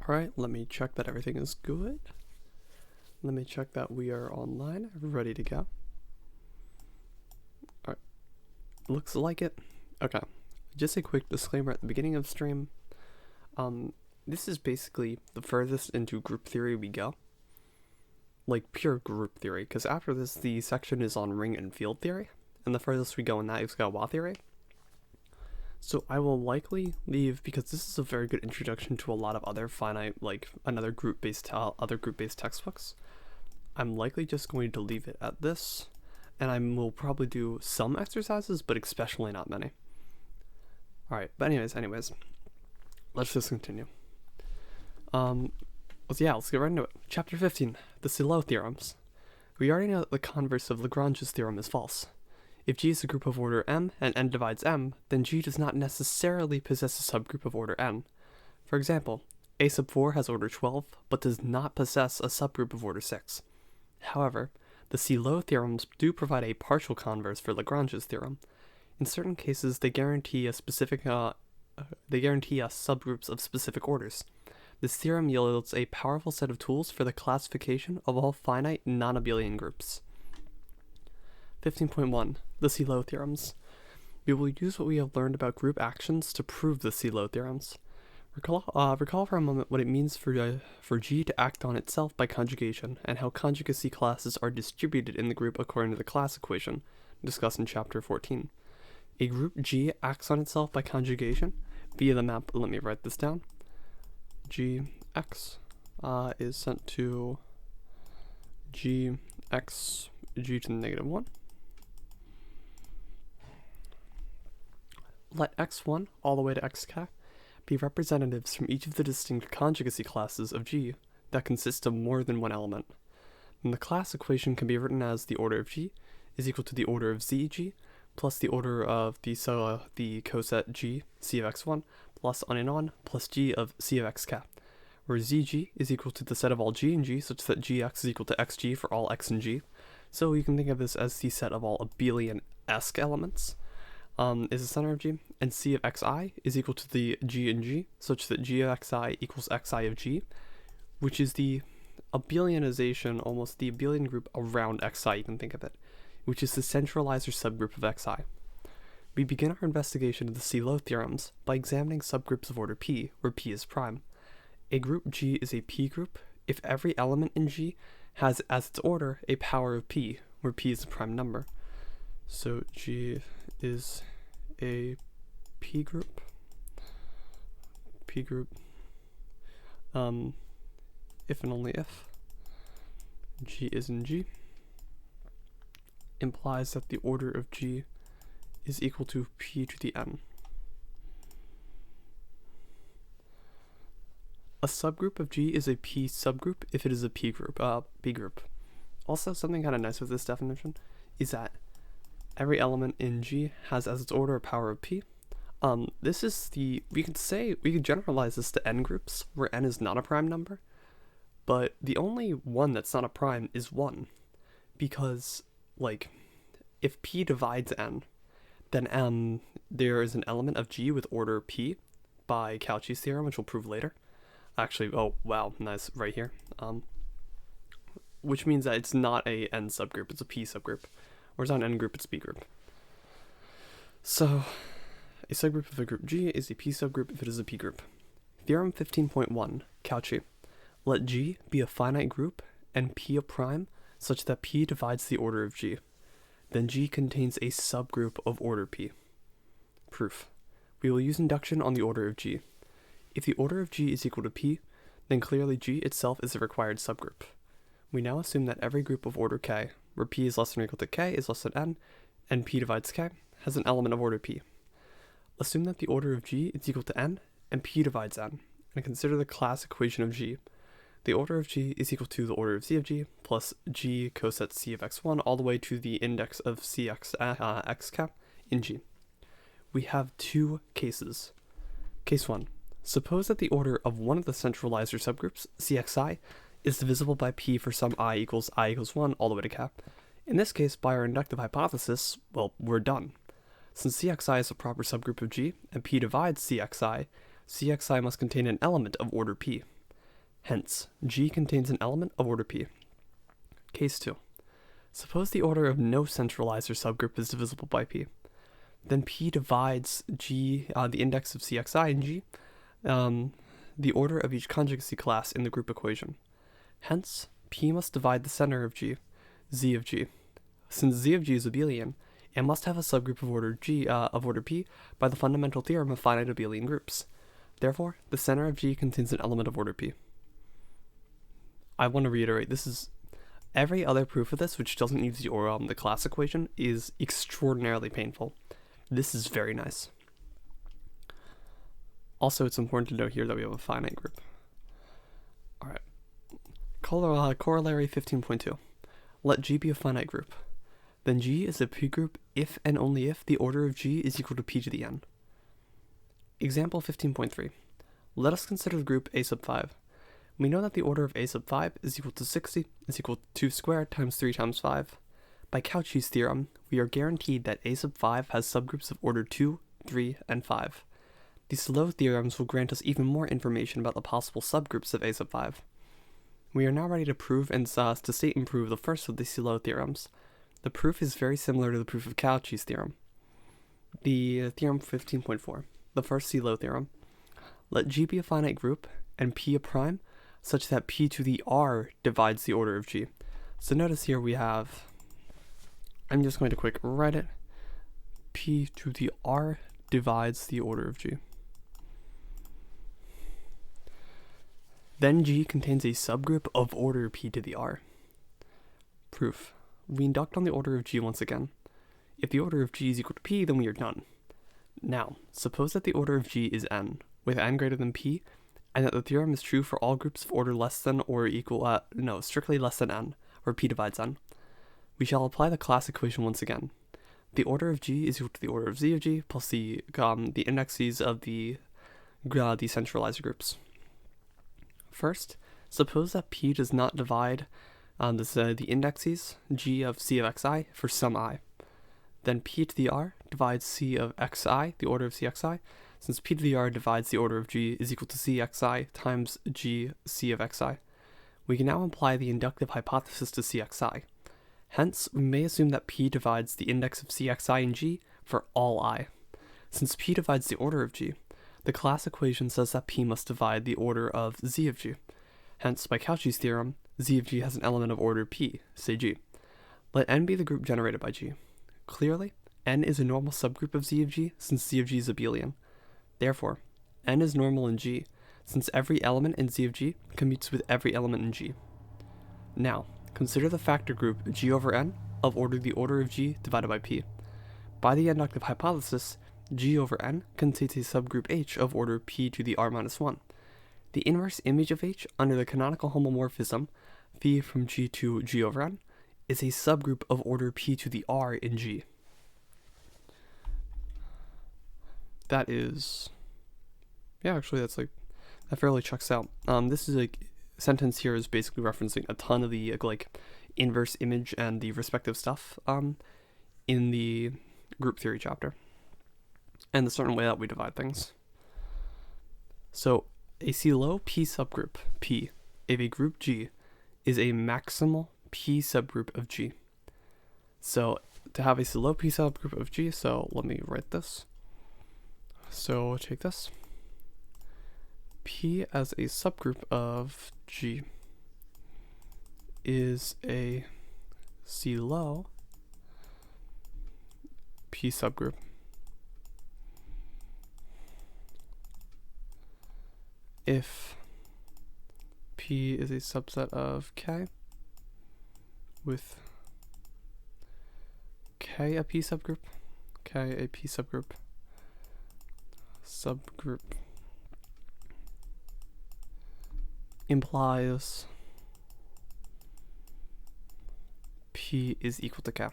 Alright, let me check that everything is good. Let me check that we are online, ready to go. Alright, looks like it. Okay, just a quick disclaimer at the beginning of stream. This is basically the furthest into group theory we go. Like pure group theory, because after this the section is on ring and field theory, and the furthest we go in that is Galois theory. So I will likely leave, because this is a very good introduction to a lot of other finite, like other group-based textbooks. I'm likely just going to leave it at this, and I will probably do some exercises, but especially not many. Alright, but anyways, let's just continue. Let's get right into it. Chapter 15, the Sylow Theorems. We already know that the converse of Lagrange's theorem is false. If G is a group of order m and n divides m, then G does not necessarily possess a subgroup of order n. For example, A sub 4 has order 12, but does not possess a subgroup of order 6. However, the Sylow theorems do provide a partial converse for Lagrange's theorem. In certain cases, they guarantee us subgroups of specific orders. This theorem yields a powerful set of tools for the classification of all finite non-abelian groups. 15.1. The Sylow Theorems. We will use what we have learned about group actions to prove the Sylow Theorems. Recall for a moment what it means for G to act on itself by conjugation, and how conjugacy classes are distributed in the group according to the class equation, discussed in chapter 14. A group G acts on itself by conjugation via the map. Let me write this down. Gx is sent to Gx G to the negative 1. Let x1 all the way to xk be representatives from each of the distinct conjugacy classes of G that consist of more than one element. And the class equation can be written as the order of G is equal to the order of ZG plus the order of the coset G C of x1 plus on and on plus G of C of xk, where ZG is equal to the set of all G and G such that Gx is equal to xg for all x and G. So you can think of this as the set of all abelian-esque elements. Is the center of G, and C of xi is equal to the G and G, such that G of xi equals xi of G, which is the abelianization, almost the abelian group around xi, you can think of it, which is the centralizer subgroup of xi. We begin our investigation of the Sylow theorems by examining subgroups of order P, where P is prime. A group G is a P group if every element in G has as its order a power of P, where P is a prime number. So G is a P group. If and only if G is in G, implies that the order of G is equal to P to the n. A subgroup of G is a P subgroup if it is a P group. Also, something kind of nice with this definition is that every element in G has as its order a power of P. This is we could generalize this to n groups, where n is not a prime number, but the only one that's not a prime is 1, because, like, if P divides n, then there is an element of G with order P by Cauchy's theorem, which we'll prove later. Actually, oh wow, nice, right here. Which means that it's not a n subgroup, it's a P subgroup. Or it's not an n group, it's a P group. So, a subgroup of a group G is a P subgroup if it is a P group. Theorem 15.1, Cauchy. Let G be a finite group and P a prime such that P divides the order of G. Then G contains a subgroup of order P. Proof. We will use induction on the order of G. If the order of G is equal to P, then clearly G itself is a required subgroup. We now assume that every group of order K, where P is less than or equal to K is less than n, and P divides K, has an element of order P. Assume that the order of G is equal to n, and P divides n, and consider the class equation of G. The order of G is equal to the order of C of G, plus G coset C of x1 all the way to the index of xk in G. We have two cases. Case 1. Suppose that the order of one of the centralizer subgroups, Cxi, is divisible by P for some i equals 1 all the way to k. In this case, by our inductive hypothesis, well, we're done. Since Cxi is a proper subgroup of G, and P divides Cxi, Cxi must contain an element of order P. Hence, G contains an element of order P. Case 2. Suppose the order of no centralizer subgroup is divisible by P. Then P divides G, the index of Cxi and G, the order of each conjugacy class in the group equation. Hence, P must divide the center of G, Z of G. Since Z of G is abelian, it must have a subgroup of order P by the fundamental theorem of finite abelian groups. Therefore, the center of G contains an element of order P. I want to reiterate, this is every other proof of this which doesn't use the class equation is extraordinarily painful. This is very nice. Also, it's important to note here that we have a finite group. Alright. Corollary 15.2. Let G be a finite group. Then G is a P group if and only if the order of G is equal to P to the n. Example 15.3. Let us consider the group A sub 5. We know that the order of A sub 5 is equal to 60 is equal to 2 squared times 3 times 5. By Cauchy's theorem, we are guaranteed that A sub 5 has subgroups of order 2, 3, and 5. The Sylow Theorems will grant us even more information about the possible subgroups of A sub 5. We are now ready to prove and to state and prove the first of the Sylow Theorems. The proof is very similar to the proof of Cauchy's theorem. The theorem 15.4, the first Sylow theorem. Let G be a finite group and P a prime such that P to the R divides the order of G. So notice here we have, I'm just going to quick write it, P to the R divides the order of G. Then G contains a subgroup of order P to the R. Proof. We induct on the order of G once again. If the order of G is equal to P, then we are done. Now, suppose that the order of G is n, with n greater than P, and that the theorem is true for all groups of order less than or equal, strictly less than n, where P divides n. We shall apply the class equation once again. The order of G is equal to the order of Z of G plus the indexes of the centralizer groups. First, suppose that P does not divide the indexes G of C of xi for some I. Then P to the R divides C of xi, the order of Cxi, since P to the R divides the order of G is equal to Cxi times G C of xi. We can now apply the inductive hypothesis to Cxi. Hence, we may assume that P divides the index of Cxi and G for all I. Since P divides the order of G, the class equation says that P must divide the order of Z of G. Hence, by Cauchy's theorem, Z of G has an element of order P, say G. Let n be the group generated by G. Clearly, n is a normal subgroup of Z of G since Z of G is abelian. Therefore, n is normal in G, since every element in Z of G commutes with every element in G. Now, consider the factor group G over n of the order of G divided by P. By the inductive hypothesis, G over n contains a subgroup H of order P to the R minus 1. The inverse image of H under the canonical homomorphism, phi from G to G over n, is a subgroup of order P to the R in G. That is, yeah, actually that fairly checks out. This is sentence here is basically referencing a ton of the inverse image and the respective stuff in the group theory chapter, and the certain way that we divide things. So a Sylow P subgroup P of a group G is a maximal P subgroup of G. So to have a Sylow P subgroup of G, so let me write this. So take this. P as a subgroup of G is a Sylow P subgroup if P is a subset of K with K a P subgroup, K a P subgroup implies P is equal to K.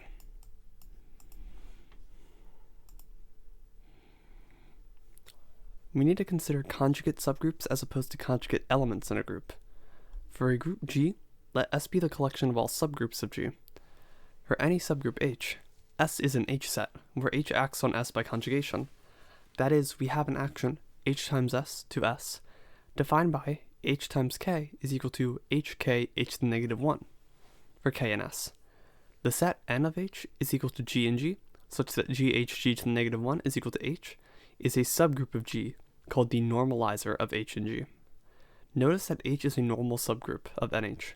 We need to consider conjugate subgroups as opposed to conjugate elements in a group. For a group G, let S be the collection of all subgroups of G. For any subgroup H, S is an H set, where H acts on S by conjugation. That is, we have an action, H times S to S, defined by h times k is equal to hk h to the negative 1 for k and s. The set n of h is equal to g and g, such that g to the negative 1 is equal to h, is a subgroup of G called the normalizer of H and G. Notice that H is a normal subgroup of NH.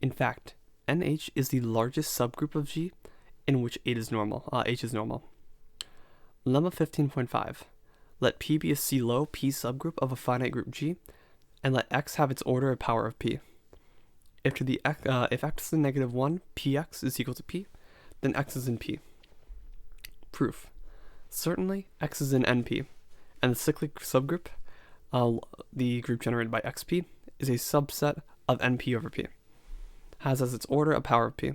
In fact, NH is the largest subgroup of G in which H is normal. Lemma 15.5. Let P be a Sylow P subgroup of a finite group G, and let X have its order of power of P. If X is the negative 1, Px is equal to P, then X is in P. Proof. Certainly, X is in NP, and the cyclic subgroup, the group generated by XP, is a subset of NP over P, has as its order a power of P.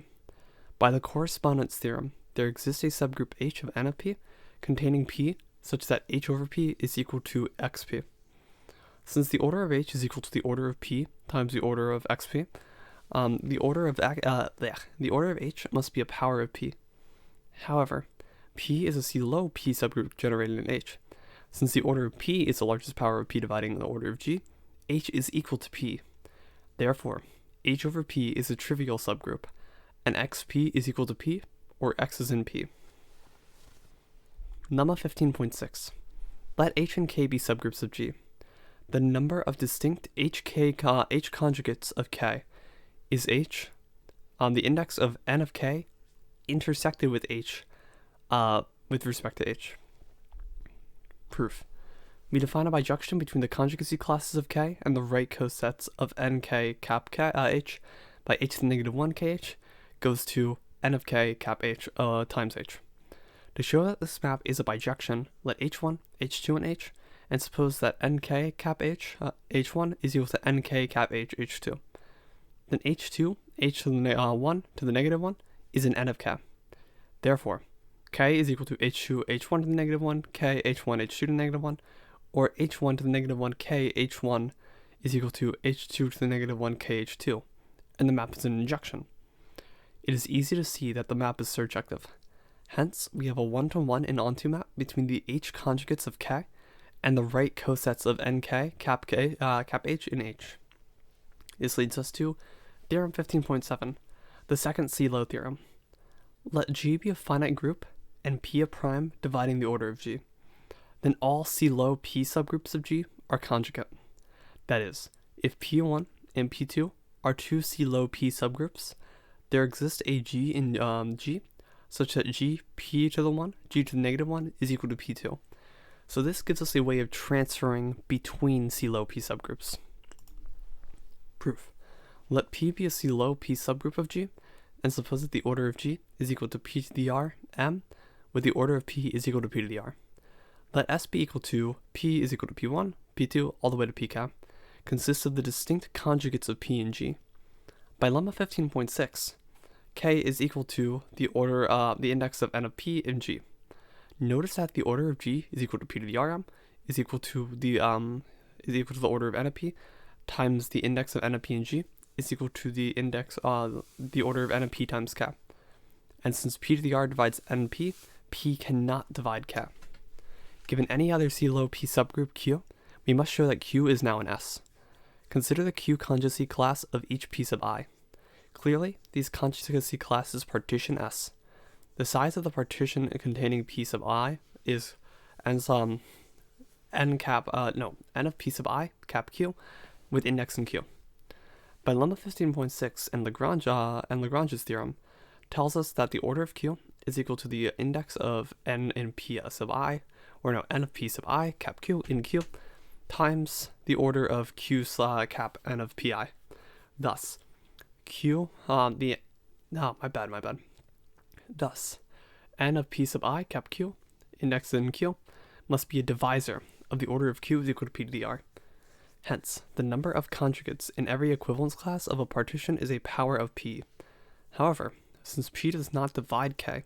By the correspondence theorem, there exists a subgroup H of N of P containing P such that H over P is equal to XP. Since the order of H is equal to the order of P times the order of XP, the order of H must be a power of P. However, P is a Sylow P subgroup generated in H. Since the order of P is the largest power of P dividing the order of G, H is equal to P. Therefore, H over P is a trivial subgroup, and XP is equal to P, or X is in P. Lemma 15.6. Let H and K be subgroups of G. The number of distinct H conjugates of K is H, the index of N of K intersected with H, with respect to H. Proof. We define a bijection between the conjugacy classes of K and the right cosets of NK cap K, H by H to the negative 1 KH goes to N of K cap H times H. To show that this map is a bijection, let H1, H2, and H, and suppose that NK cap H, H1 is equal to NK cap H, H2. Then H2, H to the 1 to the negative 1, is an N of K. Therefore, K is equal to H2, H1 to the negative 1, K, H1, H2 to the negative 1, or H1 to the negative 1, K, H1 is equal to H2 to the negative 1, K, H2, and the map is an injection. It is easy to see that the map is surjective. Hence, we have a one-to-one and onto map between the H conjugates of K and the right cosets of NK, cap H, in H. This leads us to Theorem 15.7, the second Sylow theorem. Let G be a finite group and P a prime dividing the order of G. Then all Sylow P subgroups of G are conjugate. That is, if P1 and P2 are two Sylow P subgroups, there exists a G in G such that G P to the 1, G to the negative 1 is equal to P2. So this gives us a way of transferring between Sylow P subgroups. Proof. Let P be a Sylow P subgroup of G, and suppose that the order of G is equal to P to the R, M, with the order of P is equal to P to the R. Let S be equal to P is equal to P1, P2, all the way to Pk, consists of the distinct conjugates of P and G. By lemma 15.6, K is equal to the order, the index of N of P and G. Notice that the order of G is equal to P to the Rm is equal to the order of N of P times the index of N of P and G is equal to the index the order of N of P times K. And since P to the R divides NP, P cannot divide K. Given any other Sylow P subgroup Q, we must show that Q is now an S. Consider the Q conjugacy class of each P sub I. Clearly, these conjugacy classes partition S. The size of the partition containing P sub I is N of P sub I cap Q with index in Q. By lemma 15.6 and Lagrange's theorem tells us that the order of Q is equal to the index of N in P sub I, N of P sub I cap Q in Q times the order of Q cap N of Pi. Thus, Thus, N of P sub I cap Q, index in Q, must be a divisor of the order of Q is equal to P to the R. Hence, the number of conjugates in every equivalence class of a partition is a power of P. However, since P does not divide K,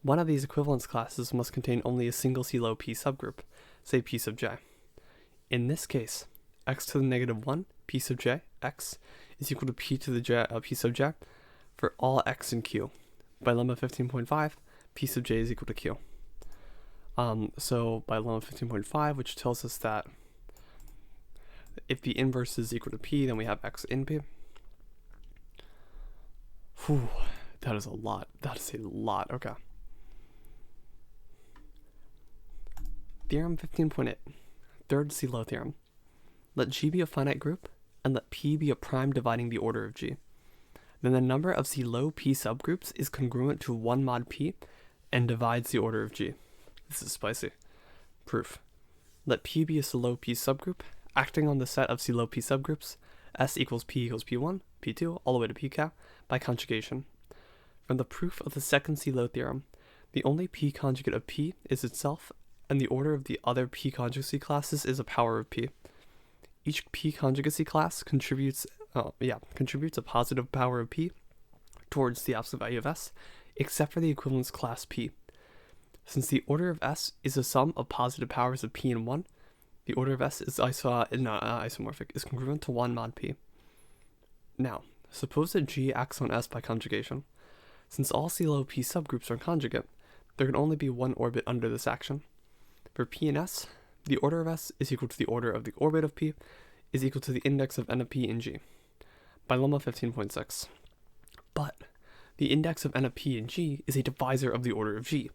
one of these equivalence classes must contain only a single Sylow P subgroup, say P sub j. In this case, x to the negative 1, P sub j, x, is equal to P to the j, P sub j for all x in Q. By lemma 15.5, P sub j is equal to Q. So by lemma 15.5, which tells us that if the inverse is equal to p, then we have x in p. Whew, that is a lot. That is a lot. Okay. Theorem 15.8. Third Sylow theorem. Let G be a finite group, and let P be a prime dividing the order of G. Then the number of Sylow P subgroups is congruent to 1 mod P and divides the order of G. This is spicy. Proof. Let P be a Sylow P subgroup, acting on the set of Sylow P subgroups, S equals P1, P2, all the way to Pk, by conjugation. From the proof of the second Sylow theorem, the only P conjugate of P is itself, and the order of the other P conjugacy classes is a power of P. Each P conjugacy class contributes a positive power of P towards the absolute value of S, except for the equivalence class P. Since the order of S is a sum of positive powers of P and 1, the order of S is isomorphic, is congruent to 1 mod P. Now, suppose that G acts on S by conjugation. Since all Sylow P subgroups are conjugate, there can only be one orbit under this action. For P and S, the order of S is equal to the order of the orbit of P is equal to the index of n of P in G, by lemma 15.6. But the index of n of P in G is a divisor of the order of G.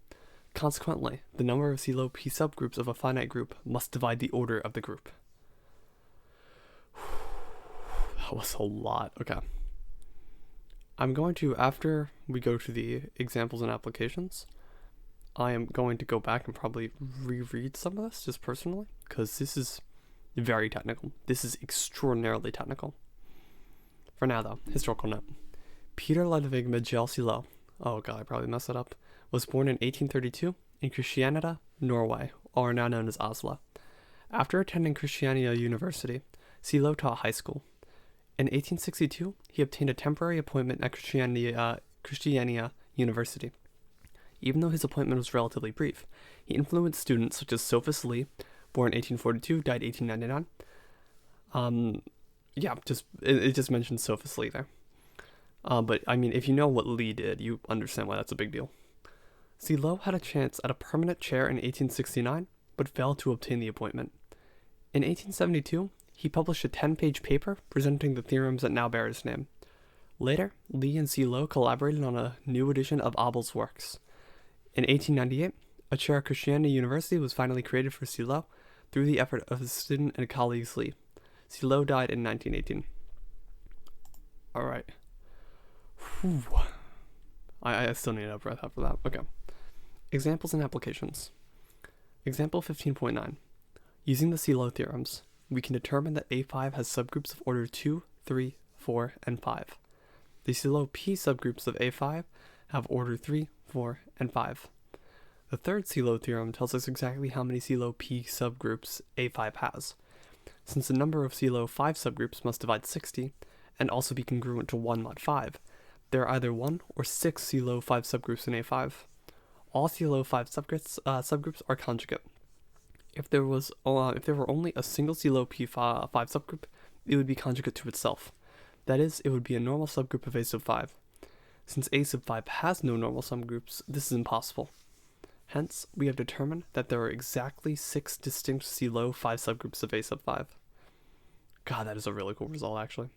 Consequently, the number of Sylow P subgroups of a finite group must divide the order of the group. That was a lot. Okay. I'm going to, after we go to the examples and applications, I am going to go back and probably reread some of this, just personally, because this is very technical. This is extraordinarily technical. For now, though, historical note. Peter Ludwig Miguel Sylow, oh god, I probably messed it up, was born in 1832 in Kristiania, Norway, or now known as Oslo. After attending Kristiania University, Sylow taught high school. In 1862, he obtained a temporary appointment at Kristiania University. Even though his appointment was relatively brief, he influenced students such as Sophus Lee, born 1842, died 1899. It just mentions Sophus Lee there. But I mean, if you know what Lee did, you understand why that's a big deal. Sylow had a chance at a permanent chair in 1869, but failed to obtain the appointment. In 1872, he published a 10-page paper presenting the theorems that now bear his name. Later, Lee and Sylow collaborated on a new edition of Abel's works. In 1898, a chair at Kristiania University was finally created for Sylow through the effort of his student and colleagues Lee. Sylow died in 1918. Alright. I still need a breath after that. Okay. Examples and applications. Example 15.9. Using the Sylow theorems, we can determine that A5 has subgroups of order 2, 3, 4, and 5. The Sylow P subgroups of A5 have order 3, 4, and 5. The third Sylow theorem tells us exactly how many Sylow P subgroups A5 has. Since the number of Sylow 5 subgroups must divide 60, and also be congruent to 1 mod 5, there are either 1 or 6 Sylow 5 subgroups in A5. All Sylow 5 subgroups are conjugate. If there were only a single Sylow P5 subgroup, it would be conjugate to itself. That is, it would be a normal subgroup of A sub 5. Since A sub 5 has no normal subgroups, this is impossible. Hence, we have determined that there are exactly 6 distinct Sylow 5 subgroups of A sub 5. God, that is a really cool result, actually.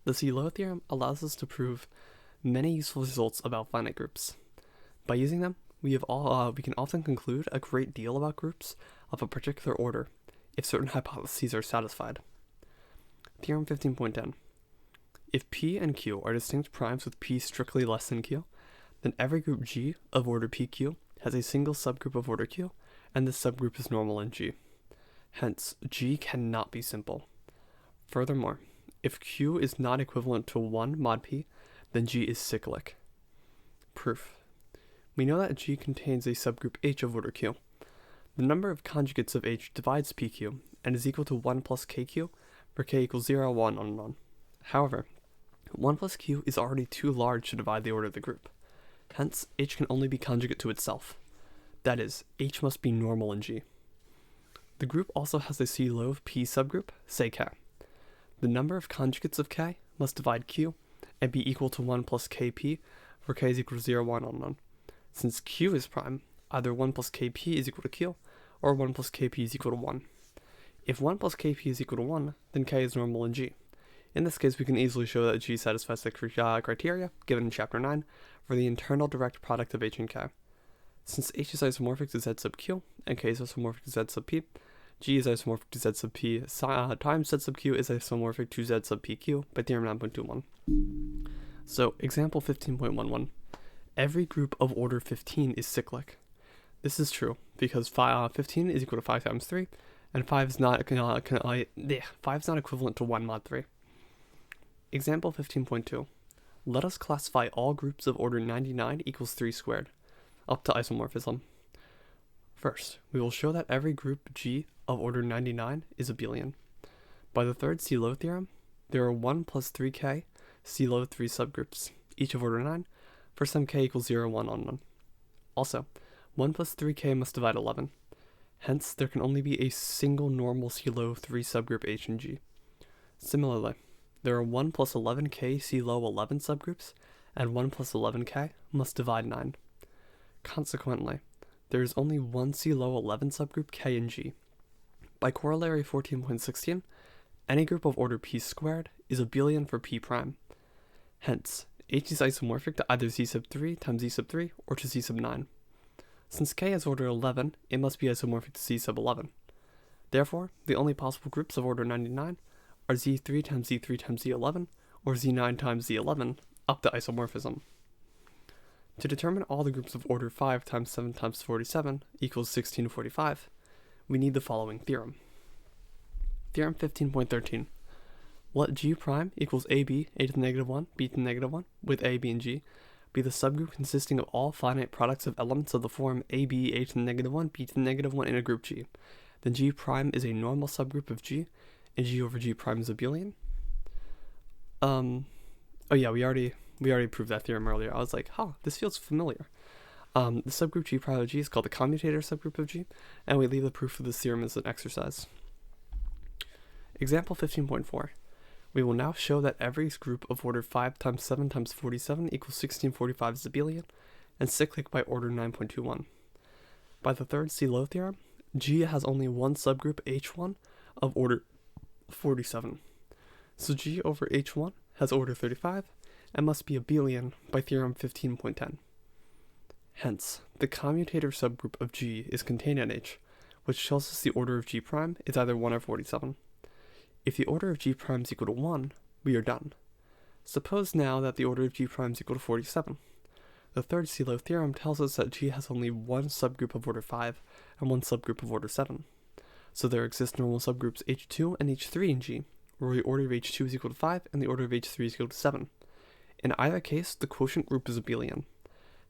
The Sylow theorem allows us to prove many useful results about finite groups. By using them, we can often conclude a great deal about groups of a particular order if certain hypotheses are satisfied. Theorem 15.10. If P and Q are distinct primes with P strictly less than Q, then every group G of order PQ has a single subgroup of order Q, and this subgroup is normal in G. Hence, G cannot be simple. Furthermore, if Q is not equivalent to 1 mod P, then G is cyclic. Proof. We know that G contains a subgroup H of order Q. The number of conjugates of H divides PQ and is equal to 1 plus KQ, where K equals 0, 1, and 1. However, 1 plus Q is already too large to divide the order of the group. Hence, H can only be conjugate to itself. That is, H must be normal in G. The group also has a Sylow P subgroup, say K. The number of conjugates of K must divide Q and be equal to 1 plus KP, where K is equal to 0, 1, and 1. Since Q is prime, either 1 plus KP is equal to Q, or 1 plus KP is equal to 1. If 1 plus kp is equal to 1, then k is normal in G. In this case, we can easily show that G satisfies the criteria given in Chapter 9 for the internal direct product of H and K. Since H is isomorphic to Z sub Q, and K is isomorphic to Z sub P, G is isomorphic to Z sub P times Z sub Q is isomorphic to Z sub PQ by theorem 9.21. So, example 15.11. Every group of order 15 is cyclic. This is true, because 15 is equal to 5 times 3, and 5 is not equivalent to 1 mod 3. Example 15.2. Let us classify all groups of order 99 equals 3 squared, up to isomorphism. First, we will show that every group G of order 99 is abelian. By the third Sylow theorem, there are 1 plus 3k Sylow 3 subgroups, each of order 9, for some k equals 0, 1 on 1. Also, 1 plus 3k must divide 11. Hence, there can only be a single normal Sylow 3 subgroup H and G. Similarly, there are 1 plus 11k Sylow 11 subgroups, and 1 plus 11k must divide 9. Consequently, there is only one Sylow 11 subgroup K and G. By corollary 14.16, any group of order p squared is abelian for p prime. Hence, H is isomorphic to either z sub 3 times z sub 3 or to z sub 9. Since K is order 11, it must be isomorphic to z sub 11. Therefore, the only possible groups of order 99 are z3 times z3 times z11 or z9 times z11 up to isomorphism. To determine all the groups of order 5 times 7 times 47 equals 1645, we need the following theorem. Theorem 15.13. Let G prime equals AB, a to the negative 1, b to the negative 1, with A, B, and G, be the subgroup consisting of all finite products of elements of the form AB, a to the negative 1, b to the negative 1 in a group G. Then G prime is a normal subgroup of G, and G over G prime is abelian. Oh yeah, we already proved that theorem earlier. I was like, this feels familiar. The subgroup G prime of G is called the commutator subgroup of G, and we leave the proof of this theorem as an exercise. Example 15.4. We will now show that every group of order 5 times 7 times 47 equals 1645 is abelian, and cyclic by order 9.21. By the third Sylow theorem, G has only one subgroup H1 of order 47. So G over H1 has order 35, and must be abelian by theorem 15.10. Hence, the commutator subgroup of G is contained in H, which tells us the order of G prime is either 1 or 47. If the order of G prime is equal to 1, we are done. Suppose now that the order of G prime is equal to 47. The third Sylow theorem tells us that G has only one subgroup of order 5 and one subgroup of order 7. So there exist normal subgroups H2 and H3 in G, where the order of H2 is equal to 5 and the order of H3 is equal to 7. In either case, the quotient group is abelian.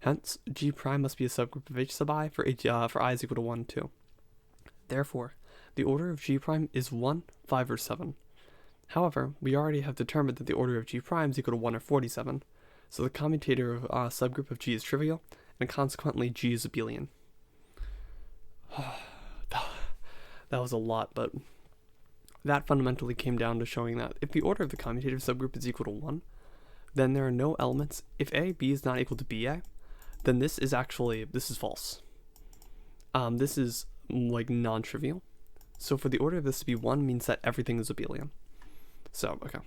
Hence, G prime must be a subgroup of H sub I for I is equal to 1, 2. Therefore, the order of G prime is 1, 5, or 7. However, we already have determined that the order of G prime is equal to 1 or 47, so the commutator of subgroup of G is trivial, and consequently G is abelian. That was a lot, but that fundamentally came down to showing that if the order of the commutator subgroup is equal to 1, then there are no elements. If A, B is not equal to BA, then this is false. This is like non-trivial. So for the order of this to be 1 means that everything is abelian. So, okay.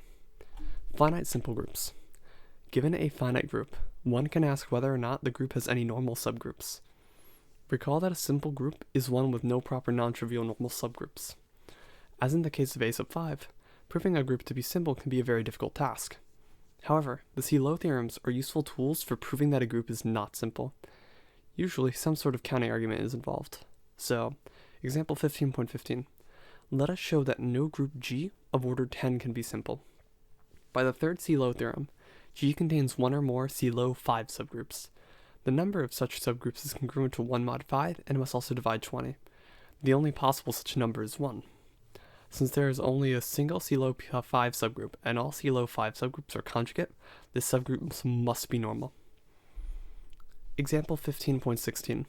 Finite simple groups. Given a finite group, one can ask whether or not the group has any normal subgroups. Recall that a simple group is one with no proper non-trivial normal subgroups. As in the case of A sub 5, proving a group to be simple can be a very difficult task. However, the Sylow theorems are useful tools for proving that a group is not simple. Usually, some sort of counter-argument is involved. So, example 15.15. Let us show that no group G of order 10 can be simple. By the third Sylow theorem, G contains one or more Sylow 5 subgroups. The number of such subgroups is congruent to 1 mod 5 and must also divide 20. The only possible such number is 1. Since there is only a single Sylow 5 subgroup and all Sylow 5 subgroups are conjugate, this subgroup must be normal. Example 15.16.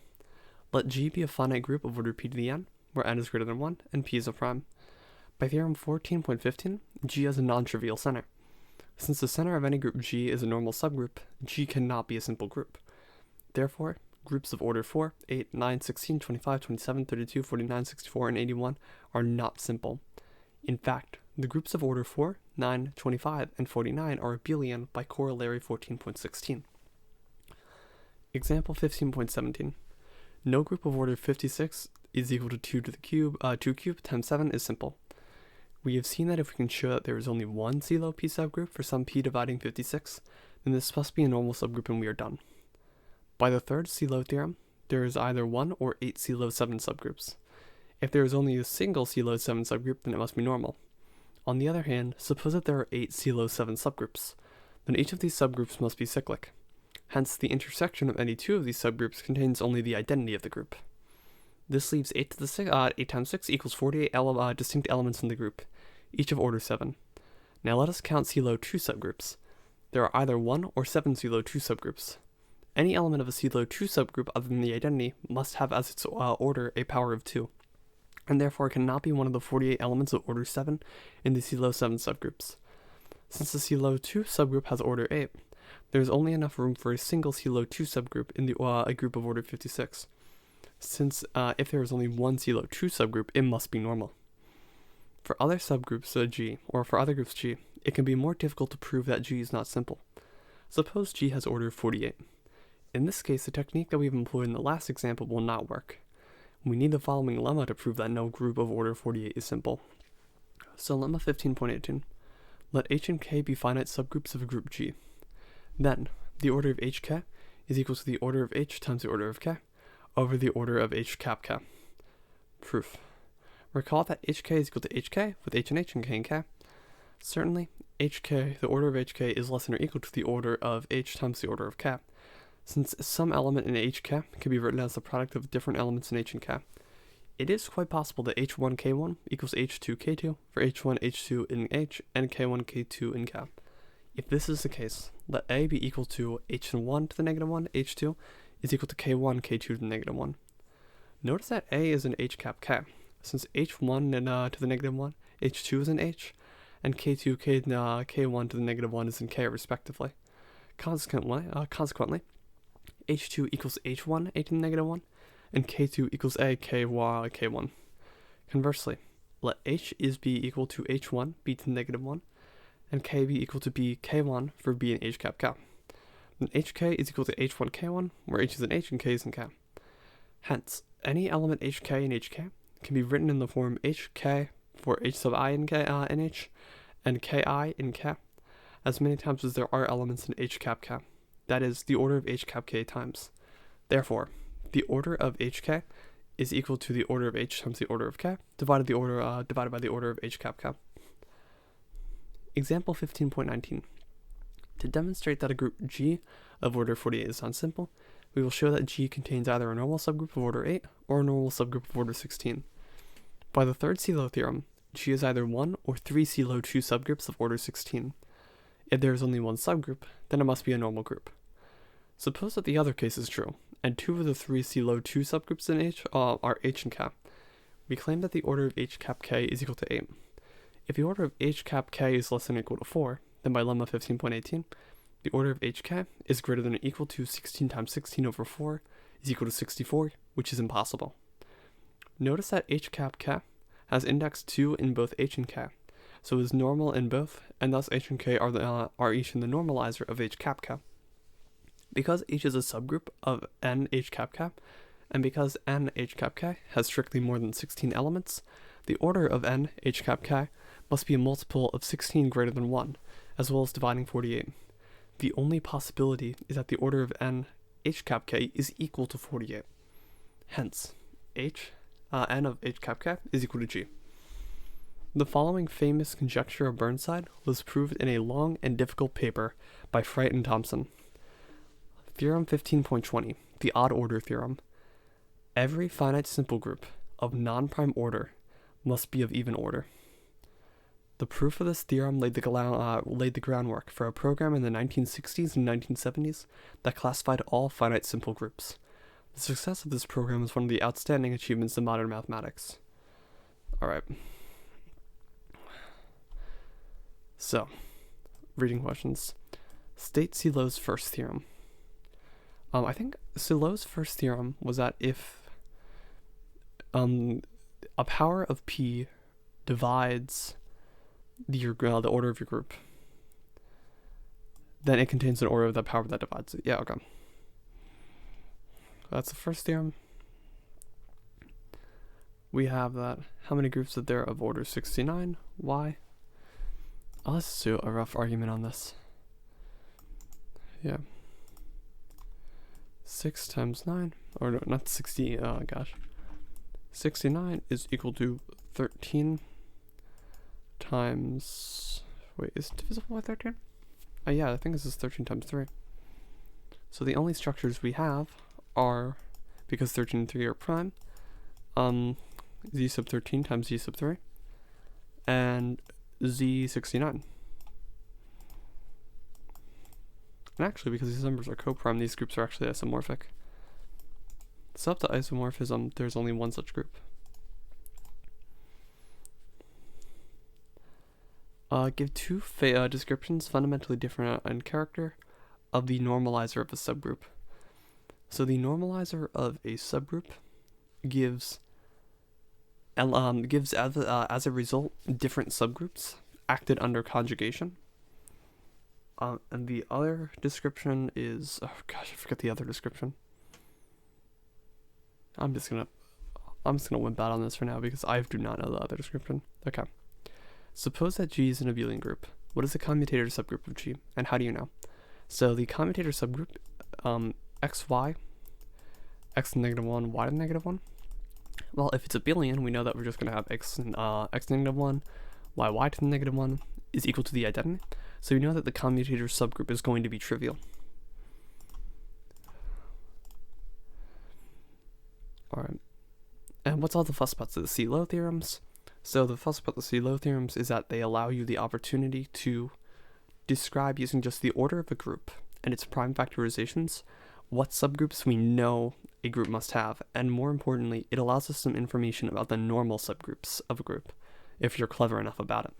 Let G be a finite group of order p to the n, where n is greater than 1 and p is a prime. By theorem 14.15, G has a non-trivial center. Since the center of any group G is a normal subgroup, G cannot be a simple group. Therefore, groups of order 4, 8, 9, 16, 25, 27, 32, 49, 64, and 81 are not simple. In fact, the groups of order 4, 9, 25, and 49 are abelian by corollary 14.16. Example 15.17. No group of order 56 is equal to 2 to the cube, 2 cubed times 7 is simple. We have seen that if we can show that there is only one Sylow p subgroup for some p dividing 56, then this must be a normal subgroup and we are done. By the third Sylow theorem, there is either 1 or 8 Sylow 7 subgroups. If there is only a single Sylow 7 subgroup, then it must be normal. On the other hand, suppose that there are 8 Sylow 7 subgroups, then each of these subgroups must be cyclic. Hence, the intersection of any two of these subgroups contains only the identity of the group. This leaves 8 times 6 equals 48 distinct elements in the group, each of order 7. Now let us count Sylow 2 subgroups. There are either 1 or 7 Sylow 2 subgroups. Any element of a Sylow 2 subgroup other than the identity must have as its order a power of 2, and therefore cannot be one of the 48 elements of order 7 in the Sylow 7 subgroups. Since the Sylow 2 subgroup has order 8, there is only enough room for a single Sylow 2 subgroup in a group of order 56. Since if there is only one Sylow 2 subgroup, it must be normal. For other subgroups G, or for other groups G, it can be more difficult to prove that G is not simple. Suppose G has order 48. In this case, the technique that we've employed in the last example will not work. We need the following lemma to prove that no group of order 48 is simple. So lemma 15.18. Let H and K be finite subgroups of a group G. Then, the order of HK is equal to the order of H times the order of K over the order of H cap K. Proof. Recall that HK is equal to HK with H and K and K. Certainly, HK, the order of HK is less than or equal to the order of H times the order of K, since some element in HK can be written as the product of different elements in H and K. It is quite possible that H1K1 equals H2K2 for H1H2 in H and K1K2 in K. If this is the case, let A be equal to H1 to the negative 1, H2 is equal to K1, K2 to the negative 1. Notice that A is in H cap K, since H1 to the negative 1, H2 is in H, and K2, K1 to the negative 1 is in K respectively. Consequently, H2 equals H1, A to the negative 1, and K2 equals A, K1. Conversely, let H is B equal to H1, B to the negative 1, and K be equal to B, K1 for B in H cap K. Then HK is equal to H1, K1, where H is in H and K is in K. Hence, any element HK in HK can be written in the form HK for H sub I in K in H, and Ki in K, as many times as there are elements in H cap K. That is, the order of H cap K times. Therefore, the order of HK is equal to the order of H times the order of K, divided by the order of H cap K. Example 15.19. To demonstrate that a group G of order 48 is non-simple, we will show that G contains either a normal subgroup of order 8 or a normal subgroup of order 16. By the third Sylow theorem, G is either 1 or 3 Sylow 2 subgroups of order 16. If there is only one subgroup, then it must be a normal group. Suppose that the other case is true, and 2 of the 3 Sylow 2 subgroups in H are H and K. We claim that the order of H cap K is equal to 8. If the order of H cap K is less than or equal to 4, then by lemma 15.18, the order of HK is greater than or equal to 16 times 16 over 4 is equal to 64, which is impossible. Notice that H cap K has index 2 in both H and K, so is normal in both, and thus H and K are each in the normalizer of H cap K. Because H is a subgroup of n H cap K, and because n H cap K has strictly more than 16 elements, the order of n H cap K must be a multiple of 16 greater than 1, as well as dividing 48. The only possibility is that the order of n H cap K is equal to 48. Hence, n of H cap K is equal to G. The following famous conjecture of Burnside was proved in a long and difficult paper by Fright and Thomson. Theorem 15.20, the odd order theorem. Every finite simple group of non-prime order must be of even order. The proof of this theorem laid the groundwork for a program in the 1960s and 1970s that classified all finite simple groups. The success of this program is one of the outstanding achievements in modern mathematics. Alright. So, reading questions. State Sylow's first theorem. I think Sylow's first theorem was that if a power of p divides the order of your group, then it contains an order of the power that divides it. Yeah, okay. That's the first theorem. We have that. How many groups are there of order 69? Why? Let's do a rough argument on this. Yeah. 6 times 9, or no, not 60, oh gosh. 69 is equal to 13 times, wait, is it divisible by 13? Yeah, I think this is 13 times 3. So the only structures we have are, because 13 and 3 are prime, z sub 13 times z sub 3, and z69. And actually, because these numbers are coprime, these groups are actually isomorphic. So up to isomorphism, there's only one such group. Give two descriptions fundamentally different in character of the normalizer of a subgroup. So the normalizer of a subgroup gives as a result different subgroups acted under conjugation. And the other description is, oh gosh, I forget the other description. I'm just gonna wimp out on this for now because I do not know the other description. Okay. Suppose that G is an abelian group. What is the commutator subgroup of G, and how do you know? So the commutator subgroup, x, y, x to the negative 1, y to the negative 1. Well, if it's abelian, we know that we're just going to have x to the negative 1, y to the negative 1 is equal to the identity. So we know that the commutator subgroup is going to be trivial. Alright. And what's all the fuss about the Sylow theorems? So the fuss about the Sylow theorems is that they allow you the opportunity to describe using just the order of a group and its prime factorizations what subgroups we know a group must have, and more importantly, it allows us some information about the normal subgroups of a group, if you're clever enough about it.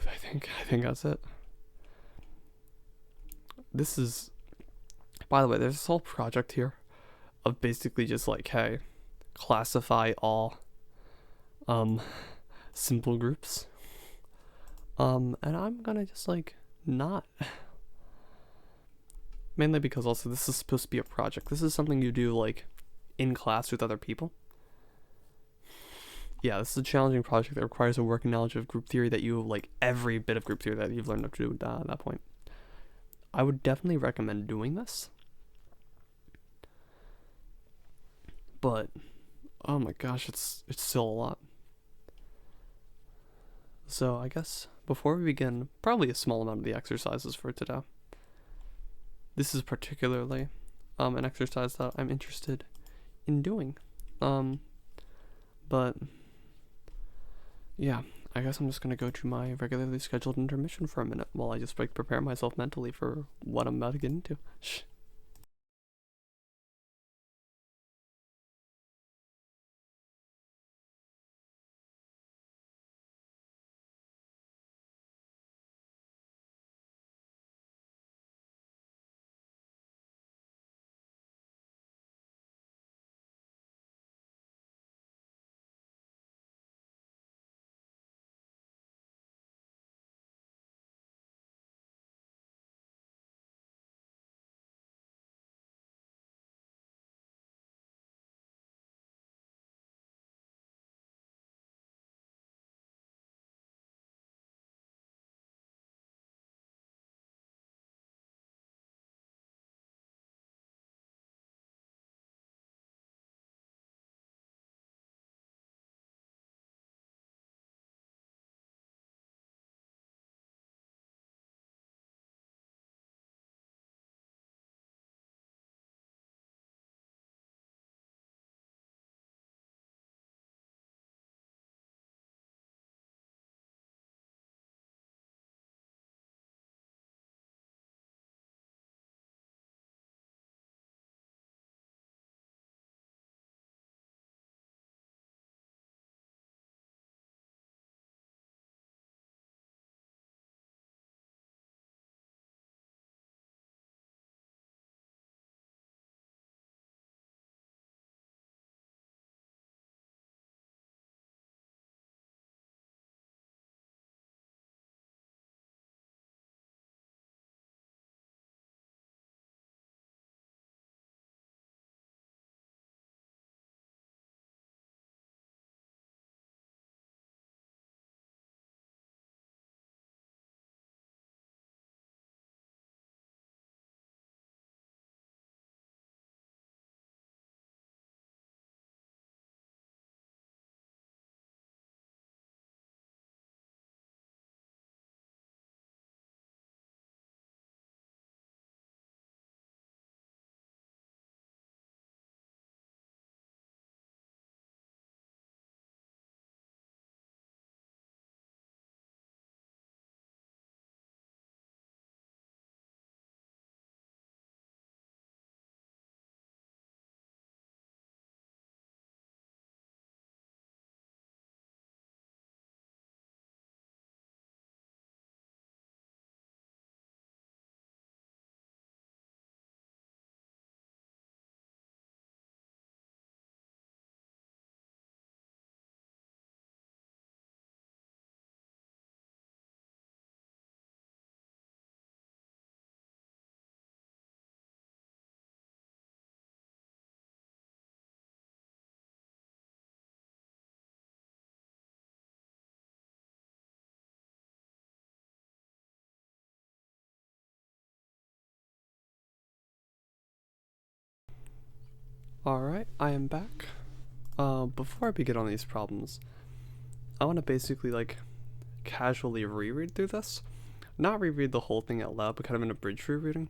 I think that's it. This is, by the way, there's this whole project here of basically just like, hey, classify all simple groups. And I'm gonna just like not. Mainly because also this is supposed to be a project. This is something you do like in class with other people. Yeah, this is a challenging project that requires a working knowledge of group theory that you like every bit of group theory that you've learned up to that point. I would definitely recommend doing this. But oh my gosh, it's still a lot. So I guess before we begin, probably a small amount of the exercises for today. This is particularly an exercise that I'm interested in doing. But yeah, I guess I'm just gonna go to my regularly scheduled intermission for a minute while I just like prepare myself mentally for what I'm about to get into. Shh. Alright, I am back. Before I begin on these problems, I want to basically like casually reread through this. Not reread the whole thing out loud, but kind of an abridged rereading.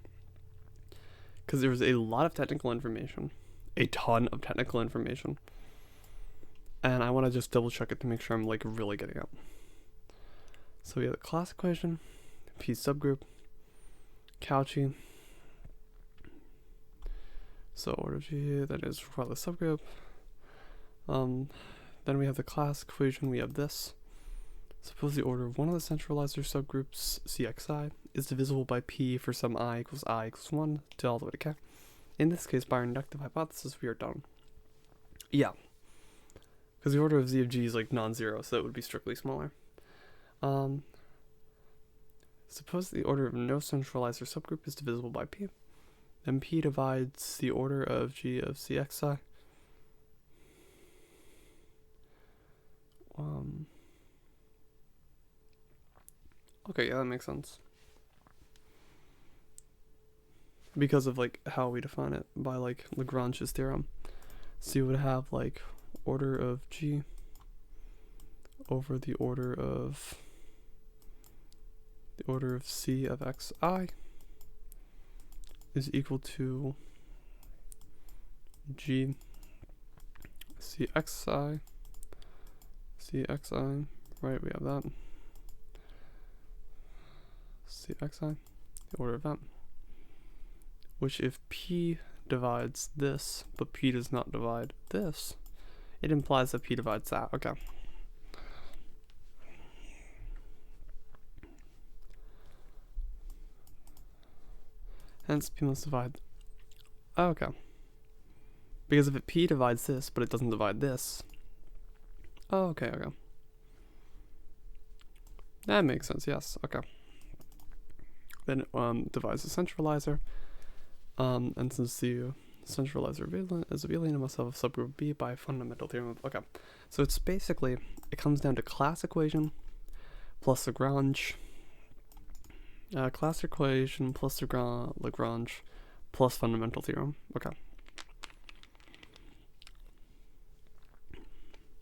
Because there was a lot of technical information. A ton of technical information. And I want to just double check it to make sure I'm like really getting it. So we have the class equation, P subgroup, Cauchy. So order G, that is for the subgroup. Then we have the class equation, we have this. Suppose the order of one of the centralizer subgroups, Cxi, is divisible by P for some I equals 1 to all the way to K. In this case, by our inductive hypothesis, we are done. Yeah. Because the order of Z of G is like non-zero, so it would be strictly smaller. Suppose the order of no centralizer subgroup is divisible by P. Then P divides the order of G of Cxi. Okay, yeah, that makes sense. Because of like how we define it by like Lagrange's theorem. So you would have like order of G over the order of C of xi is equal to G Cxi, right, we have that. Cxi, the order of that. Which if P divides this, but P does not divide this, it implies that P divides that. Okay. Hence P must divide. Oh, okay. Because if P divides this, but it doesn't divide this. Oh, okay, okay. That makes sense, yes, okay. Then it divides the centralizer. And since the centralizer is abelian, it must have a subgroup B by a fundamental theorem of, okay. So it's basically, it comes down to class equation plus Lagrange. Class equation plus Lagrange plus fundamental theorem. Okay.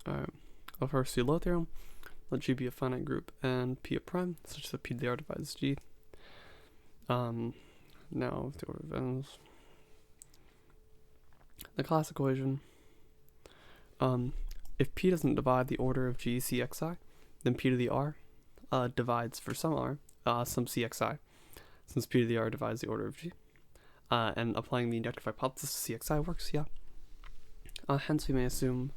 Alright. Of our Sylow theorem, let G be a finite group and P a prime, such that P to the R divides G. Now the order of n's. The class equation. If P doesn't divide the order of G Cxi, then P to the R divides for some R, some Cxi, since P to the R divides the order of G. And applying the inductive hypothesis to Cxi works, yeah. Hence we may assume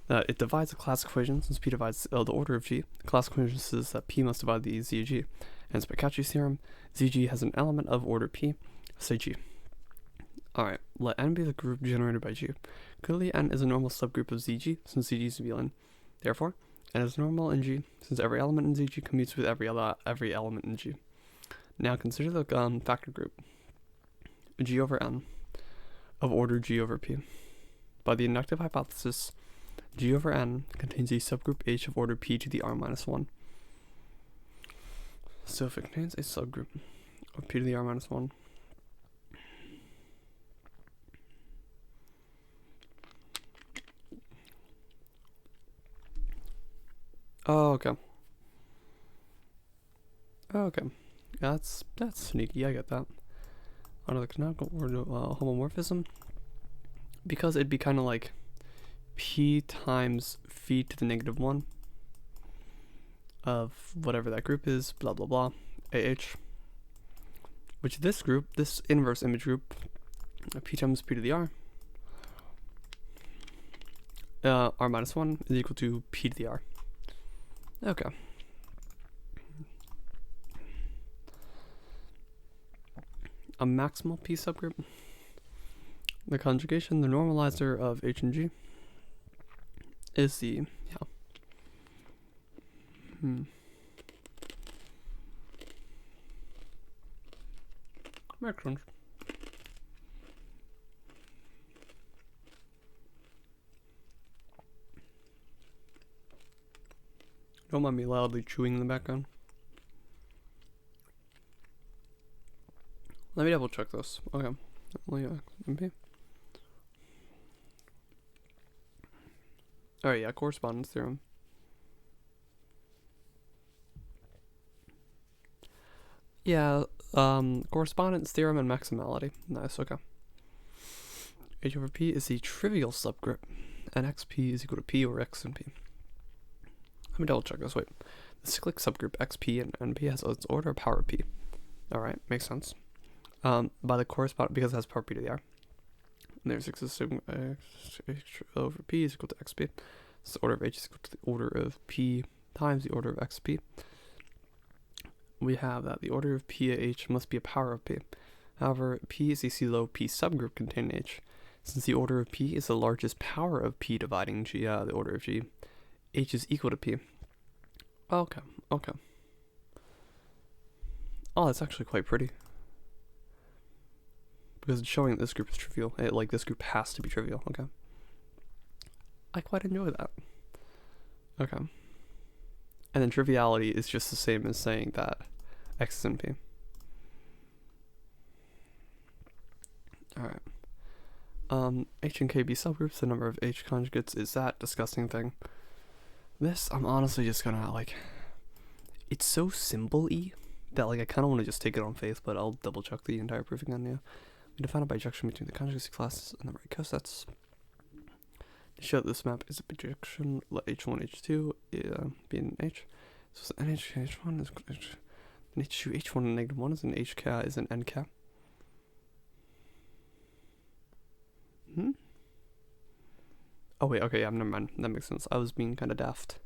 that it divides the class equation, since P divides the order of G. The class equation says that P must divide the Z of G. Hence by Cauchy's theorem, ZG has an element of order P, say G. Alright, let N be the group generated by G. Clearly N is a normal subgroup of ZG, since ZG is abelian. Therefore, N is normal in G, since every element in ZG commutes with every element in G. Now consider the factor group, G over N, of order G over P. By the inductive hypothesis, G over N contains a subgroup H of order P to the R minus 1. So if it contains a subgroup of P to the R minus 1, oh, okay. Oh, okay. That's sneaky, I get that. Under the canonical order homomorphism, because it'd be kind of like P times phi to the negative 1 of whatever that group is, blah blah blah, AH. Which this group, this inverse image group, P times P to the R, R minus 1 is equal to P to the R. Okay. A maximal P subgroup. The conjugation, the normalizer of H and G is the, Makes sense. Don't mind me loudly chewing in the background. Let me double check this. Okay. MP. Oh yeah, correspondence theorem. Yeah, correspondence theorem and maximality. Nice, okay. H over P is the trivial subgroup, and XP is equal to P over X and P. Let me double check this. Wait. The cyclic subgroup XP and NP has its order of power P. Alright, makes sense. By the corresponding, because it has power P to the R. And there's existing H over P is equal to XP. So the order of H is equal to the order of P times the order of XP. We have that the order of P at H must be a power of P. However, P is a Sylow P subgroup containing H. Since the order of P is the largest power of P dividing G, the order of G, H is equal to P. Okay. Oh, that's actually quite pretty. Because it's showing that this group is trivial. This group has to be trivial. Okay. I quite enjoy that. Okay. And then triviality is just the same as saying that X is in P. Alright. H and K be subgroups, the number of H conjugates is that disgusting thing. This, I'm honestly just gonna, it's so symbol-y that, I kind of want to just take it on faith, but I'll double-check the entire proof again, yeah. We define a bijection between the conjugacy classes and the right cosets. To show that this map is a bijection, let H1, H2 be in H. So NH, H1 is H, and H2, H1 and negative 1 is an HK is an NK. Oh wait, okay, yeah, never mind. That makes sense. I was being kind of daft.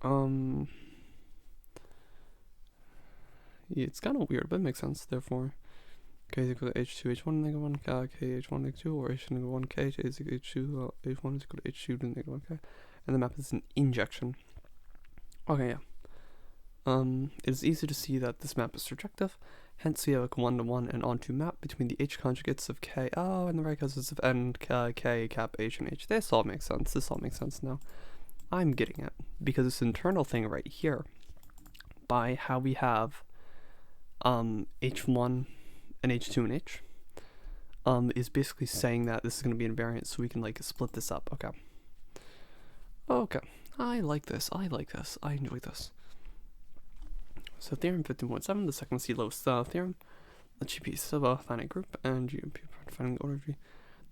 Yeah, it's kind of weird, but it makes sense. Therefore, K is equal to H2, H1, negative 1, K, H1, negative 2, or H negative 1, K is equal to H2, H1 is equal to H2 to negative 1, K. And the map is an injection. Okay, yeah. It is easy to see that this map is surjective. Hence, we have a 1-to-1 and onto map between the H conjugates of K, and the right cosets of N, K, cap, H, and H. This all makes sense now. I'm getting it. Because this internal thing right here, by how we have H1 and H2 and H, is basically saying that this is going to be invariant, so we can, split this up. Okay. I like this. I enjoy this. So theorem 15.7, the second Sylow theorem, the GP sub a finite group, and GP defining the order of G.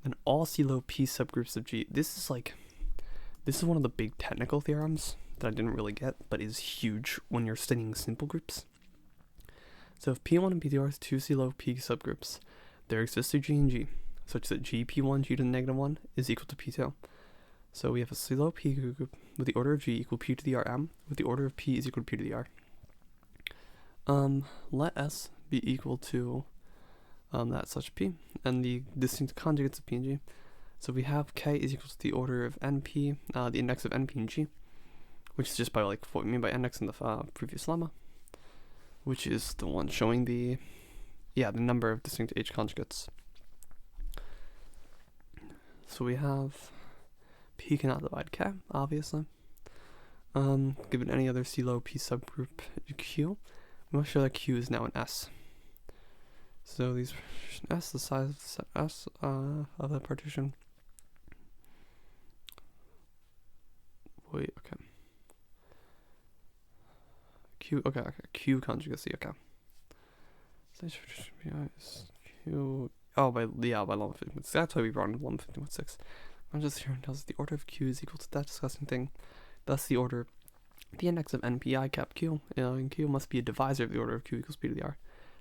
Then all Sylow P subgroups of G. This is one of the big technical theorems that I didn't really get, but is huge when you're studying simple groups. So if P1 and P2 are two Sylow P subgroups, there exists a G and G, such that GP1, G to the negative 1 is equal to P2. So we have a Sylow P group with the order of G equal P to the Rm, with the order of P is equal to P to the R. Let S be equal to that such P, and the distinct conjugates of P and G. So we have K is equal to the order of NP, the index of NP and G, which is just by what we mean by index in the previous lemma, which is the one showing the number of distinct H conjugates. So we have P cannot divide K, obviously. Given any other Sylow P subgroup Q, we must show that Q is now an S. So these S, the size of the set S of the partition. Wait, okay. Q, okay, Q conjugacy, okay. Q, by lemma 15.6. That's why we brought in lemma 15.6. Conjugacy theorem tells us the order of Q is equal to that disgusting thing. Thus, the order, the index of NPI cap Q, in Q must be a divisor of the order of Q equals P to the R.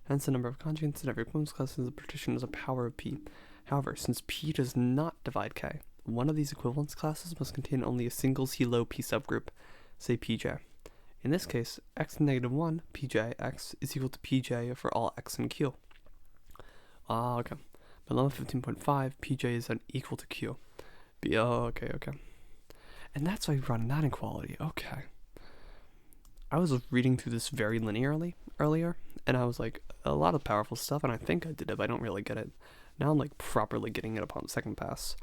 Hence, the number of conjugates in every equivalence class in the partition is a power of P. However, since P does not divide K, one of these equivalence classes must contain only a single Sylow P subgroup, say Pj. In this case, x negative 1, Pj, x is equal to Pj for all x in Q. Okay. By lemma 15.5, Pj is then equal to Q. Okay. And that's why we run that inequality. Okay. I was reading through this very linearly earlier, and I was like, a lot of powerful stuff, and I think I did it, but I don't really get it. Now I'm properly getting it upon the second pass.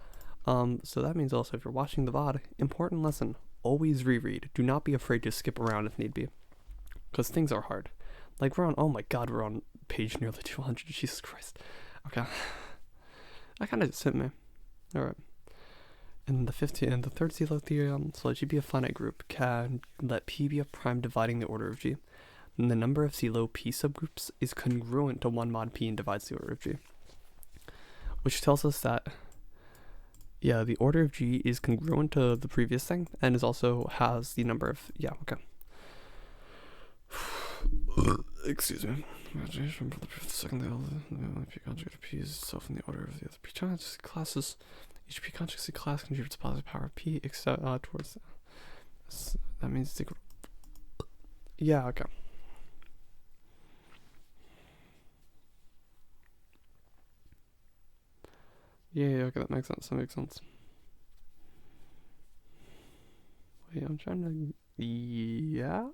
So that means also if you're watching the VOD, important lesson, always reread. Do not be afraid to skip around if need be. Because things are hard. We're on page nearly 200, Jesus Christ. Okay. That kind of just hit me. Alright. And the third Sylow theorem, so let G be a finite group, can let P be a prime dividing the order of G. And the number of Sylow P subgroups is congruent to 1 mod P and divides the order of G. Which tells us that, yeah, the order of G is congruent to the previous thing, and is also has the number of, yeah, okay. Excuse me. Imagination for the second the P conjugate of P is itself in the order of the other P conjugacy classes. Each P conjugacy class contributes positive power of P except towards that means it's equal. Yeah, okay. Yeah, okay, that makes sense. Wait, I'm trying to. Yeah,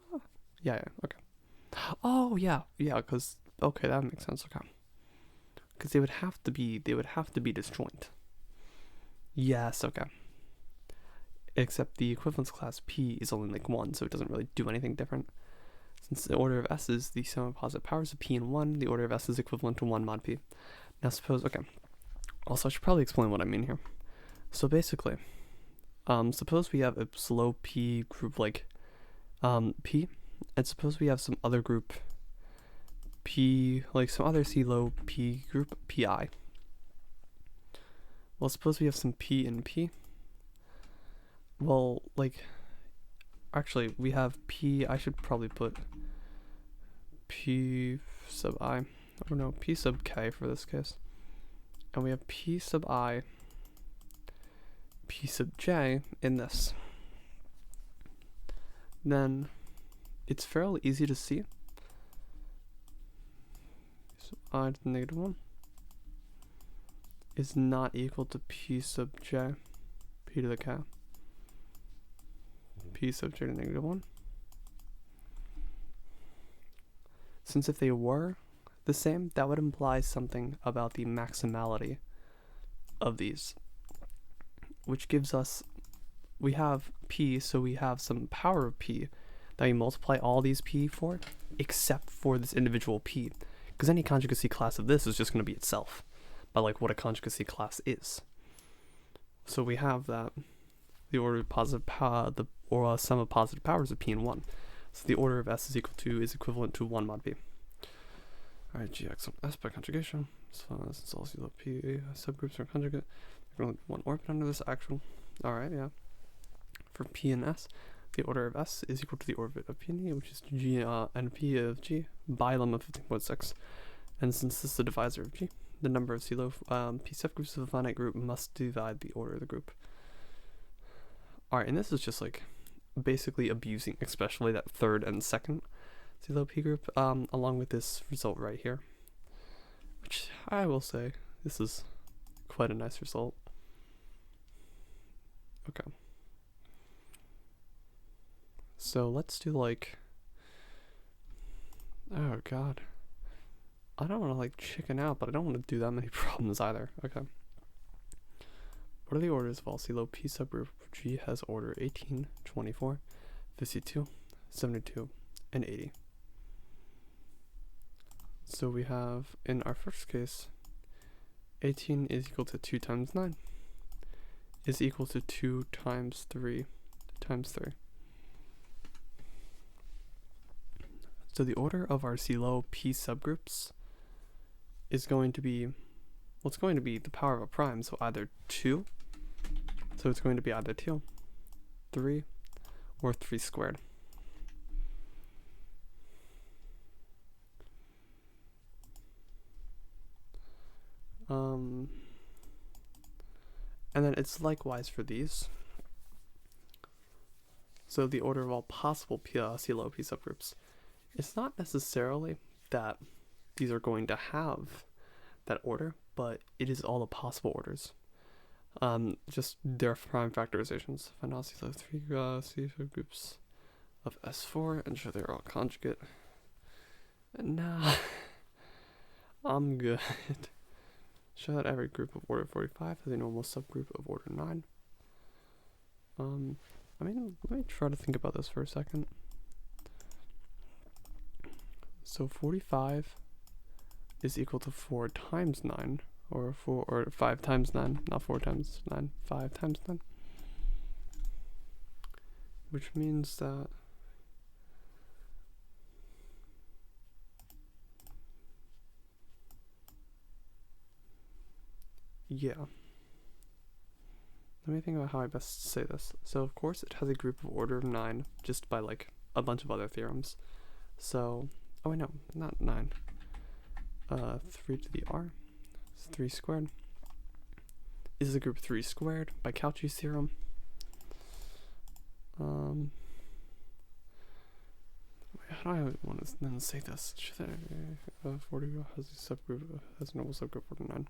okay. Oh yeah, because okay, that makes sense. Okay, because they would have to be disjoint. Yes, okay. Except the equivalence class P is only like 1, so it doesn't really do anything different. Since the order of S is the sum of positive powers of P and 1, the order of S is equivalent to 1 mod P. Now suppose, okay. Also, I should probably explain what I mean here. So basically, suppose we have a Sylow P group like P, and suppose we have some other group P, like some other Sylow P group PI. Well, suppose we have some P and P. Well, like, actually, we have P, I should probably put P sub I, oh no, P sub K for this case. And we have P sub I, P sub J in this. Then, it's fairly easy to see. So I to the negative 1 is not equal to P sub J, P to the K. P sub J to negative 1. Since if they were the same, that would imply something about the maximality of these. Which gives us, we have P, so we have some power of P that we multiply all these P for, except for this individual P. Because any conjugacy class of this is just going to be itself, by like what a conjugacy class is. So we have that, the order of positive power, or sum of positive powers of P and 1. So the order of S is equivalent to 1 mod P. Alright, Gx on S by conjugation. So since all Sylow P subgroups are conjugate, there can only be one orbit under this action. Alright, yeah. For P and S, the order of S is equal to the orbit of P and E, which is G and P of G by lemma 15.6. And since this is the divisor of G, the number of Sylow P subgroups of a finite group must divide the order of the group. Alright, and this is just like basically abusing especially that third and second Sylow P group, along with this result right here. Which I will say, this is quite a nice result. Okay. So let's do like, oh god. I don't want to like chicken out, but I don't want to do that many problems either. Okay. What are the orders of all Sylow P subgroup? G has order 18, 24, 52, 72, and 80. So we have, in our first case, 18 is equal to 2 times 9 is equal to 2 times 3 times 3. So the order of our Sylow P subgroups is going to be, well, it's going to be the power of a prime, so either 2, so it's going to be either 2, 3, or 3 squared. And then it's likewise for these. So the order of all possible Sylow P subgroups. It's not necessarily that these are going to have that order, but it is all the possible orders. Just their prime factorizations. Find all Sylow 3 subgroups of S4 and show they're all conjugate. Nah, I'm good. Show that every group of order 45 has a normal subgroup of order 9. I mean, let me try to think about this for a second. So 45 is equal to 4 times 9, or 5 times 9, not 4 times 9, 5 times 9. which means that yeah. Let me think about how I best say this. So of course it has a group of order of 9 just by like a bunch of other theorems. So, oh wait, no, not 9. 3 to the r is 3 squared. Is a group 3 squared by Cauchy's theorem. How do I want to then say this? Should I, 40 has a subgroup, has a normal subgroup order 9.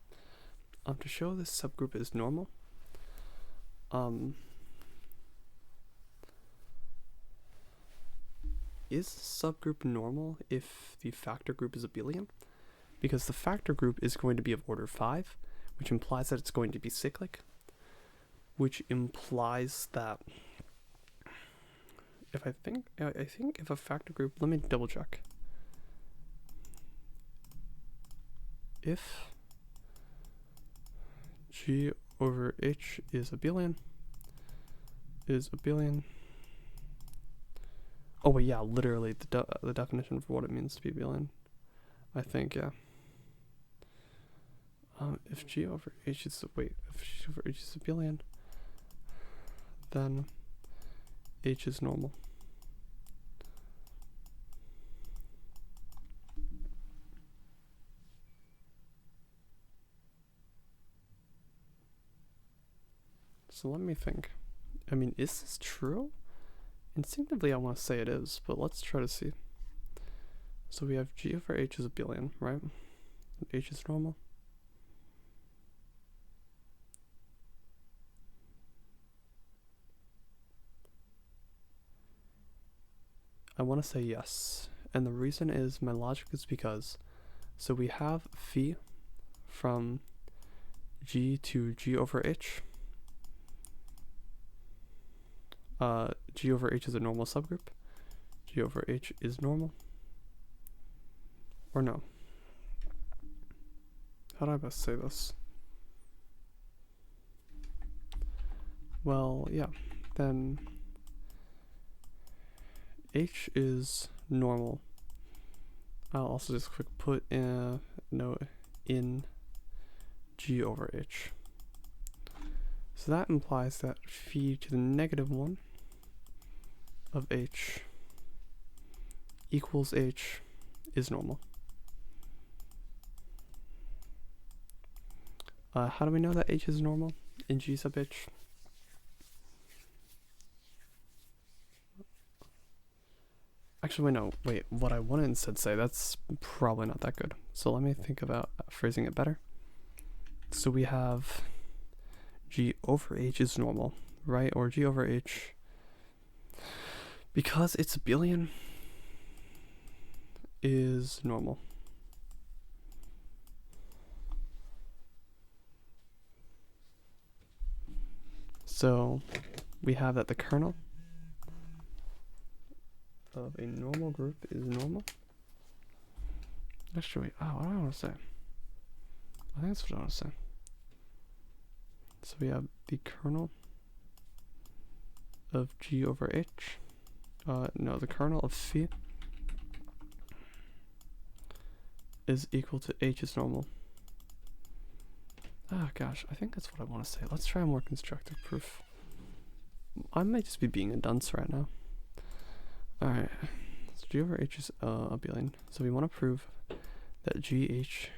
To show this subgroup is normal, is subgroup normal if the factor group is abelian? Because the factor group is going to be of order 5, which implies that it's going to be cyclic, which implies that if I think if a factor group, let me double check. If G over H is abelian, oh wait, yeah, literally the definition for what it means to be abelian, I think, yeah. If G over H is abelian, then H is normal. So let me think. I mean, is this true? Instinctively I want to say it is, but let's try to see. So we have G over H is abelian, right? And H is normal. I want to say yes, and the reason is my logic is because, so we have phi from G to G over H. G over H is a normal subgroup. G over H is normal. Or no. How do I best say this? Well, yeah, then H is normal. I'll also just quick put in a note in G over H. So that implies that phi to the negative 1 of H equals H is normal. How do we know that H is normal in G sub H? Actually, wait, no, wait, what I want to instead say, that's probably not that good. So let me think about phrasing it better. So we have G over H is normal, right? Or G over H, because it's abelian, is normal. So we have that the kernel of a normal group is normal. Actually, what do I want to say? I think that's what I want to say. So we have the kernel of G over H. No, the kernel of phi is equal to H is normal. Gosh, I think that's what I want to say. Let's try a more constructive proof. I might just be being a dunce right now. Alright, so G over H is abelian. So we want to prove that GH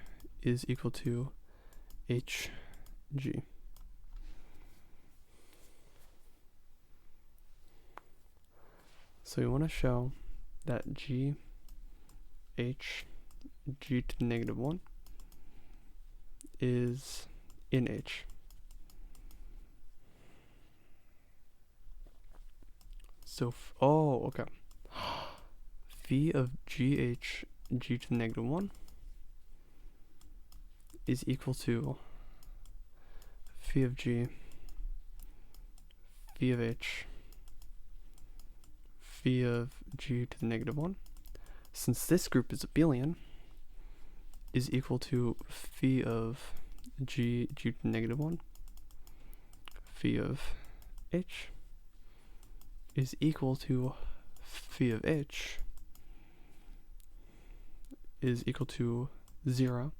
is equal to HG. So we want to show that G to the negative 1 is in H. So, okay. Phi of GH G to the negative 1 is equal to phi of G, phi of H, phi of G to the negative 1. Since this group is abelian, is equal to phi of G to the negative 1, phi of H, is equal to phi of h is equal to 0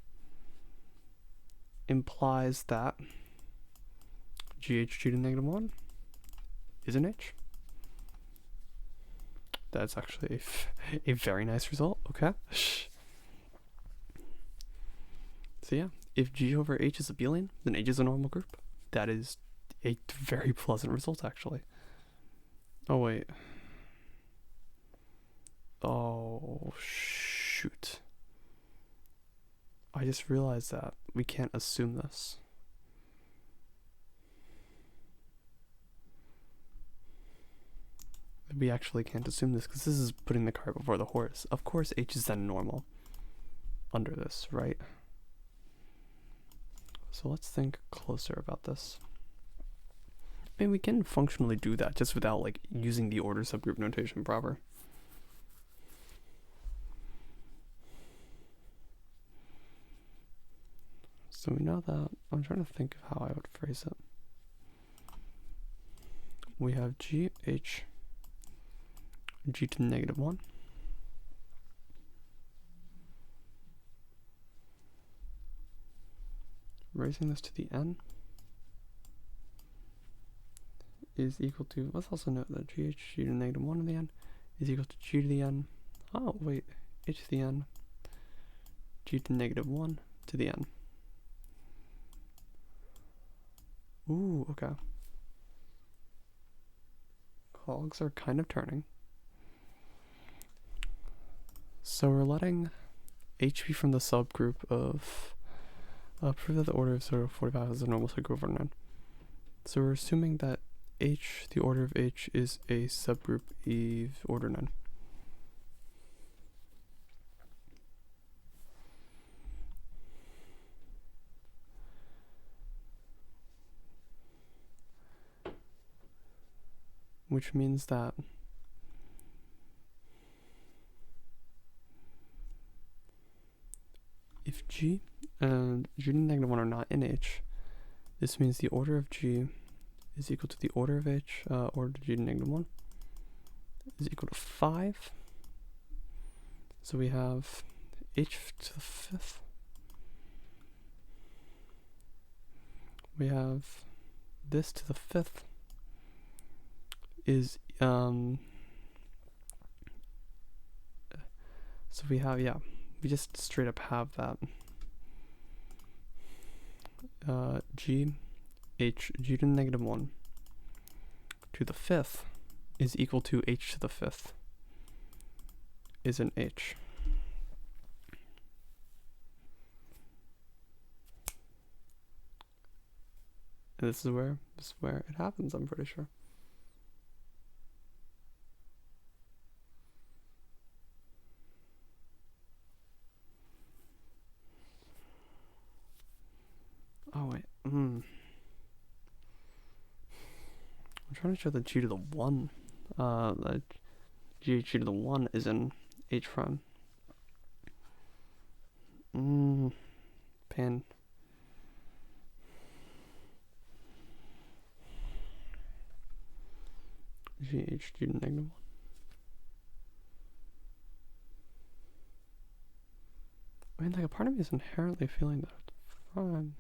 implies that GHG to negative 1 is an H. That's actually a very nice result, okay? So yeah, if G over H is abelian, then H is a normal group. That is a very pleasant result, actually. Oh, wait. Oh, shoot. I just realized that we can't assume this. We actually can't assume this because this is putting the cart before the horse. Of course, H is then normal under this, right? So let's think closer about this. I mean, we can functionally do that just without like using the order subgroup notation proper. So we know that. I'm trying to think of how I would phrase it. We have G to the negative 1. Raising this to the n is equal to, let's also note that G to the negative 1 to the n is equal to G to the n. Oh, wait, H to the n, G to the negative 1 to the n. Ooh, okay. Cogs are kind of turning. So we're letting H be from the subgroup of prove that the order of 0 to 45 is a normal subgroup over 9. So we're assuming that H, the order of H, is a subgroup of order 9. Which means that if G and G to the negative 1 are not in H, this means the order of G is equal to the order of H, order to G to the negative 1 is equal to 5. So we have H to the 5th. We have this to the 5th is, so we have, yeah, we just straight up have that G to the negative 1 to the 5th is equal to H to the 5th is an H. And this is where it happens, I'm pretty sure. Oh wait, I'm trying to show that G to the 1, that G to the 1 is in H prime. Pain. G to the negative 1. I mean, like, a part of me is inherently feeling that it's fine.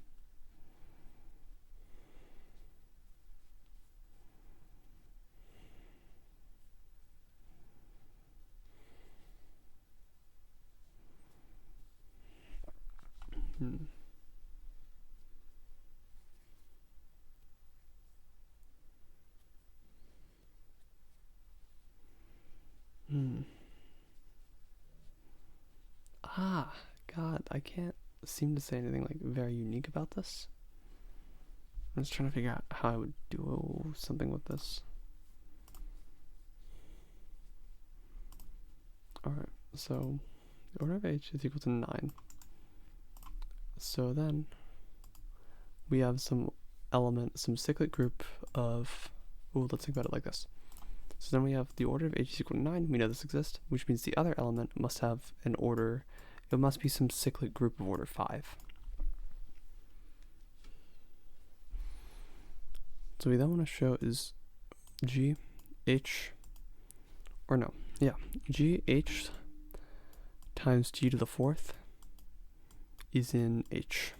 God, I can't seem to say anything like very unique about this. I'm just trying to figure out how I would do something with this. Alright, so the order of H is equal to 9. So then we have some cyclic group of, let's think about it like this. So then we have the order of H is equal to 9, we know this exists, which means the other element must have an order, it must be some cyclic group of order 5. So we then want to show is G or no, yeah, GH times G to the fourth is in H.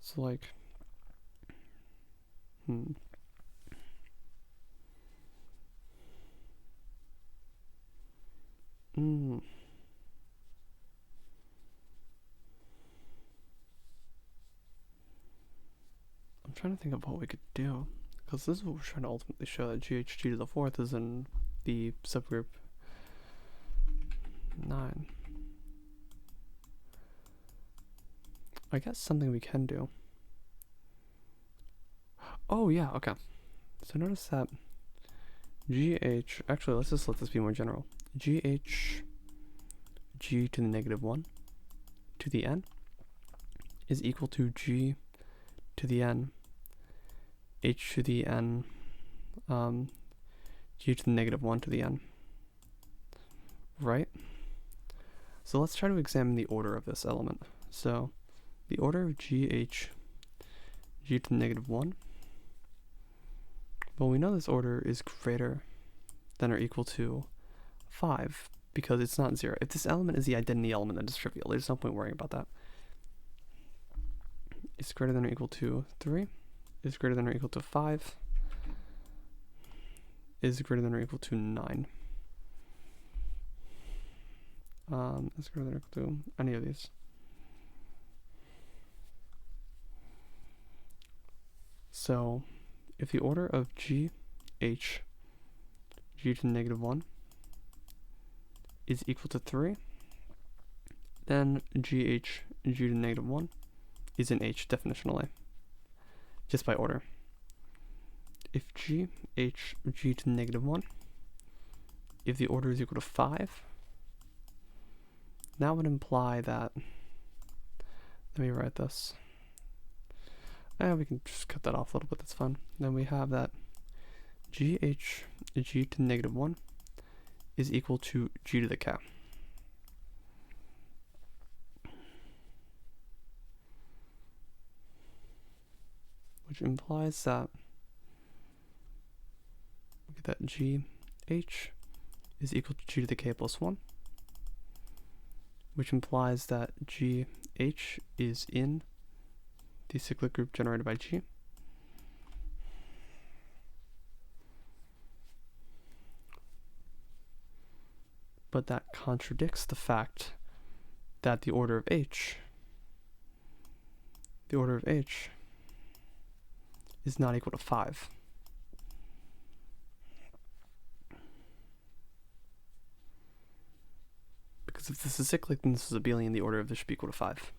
So like, I'm trying to think of what we could do, because this is what we're trying to ultimately show, that GHG to the fourth is in the subgroup 9. I guess something we can do. Oh yeah, okay. So notice that GH, actually let's just let this be more general. GH G to the negative 1 to the n is equal to G to the n H to the n G to the negative 1 to the n. Right? So let's try to examine the order of this element. So the order of GH G to the negative 1. Well, we know this order is greater than or equal to 5 because it's not 0. If this element is the identity element, then it's trivial. There's no point worrying about that. It's greater than or equal to 3. Is greater than or equal to 5. Is greater than or equal to 9. Is greater than or equal to any of these. So if the order of G to the negative 1 is equal to 3, then G to the negative 1 is in H definitionally, just by order. If G to the negative 1, if the order is equal to 5, that would imply that, let me write this. We can just cut that off a little bit, that's fine. Then we have that G to the negative 1 is equal to G to the k. Which implies that GH is equal to G to the k plus 1. Which implies that GH is in the cyclic group generated by G. But that contradicts the fact that the order of H is not equal to 5. Because if this is cyclic, then this is abelian, the order of this should be equal to 5.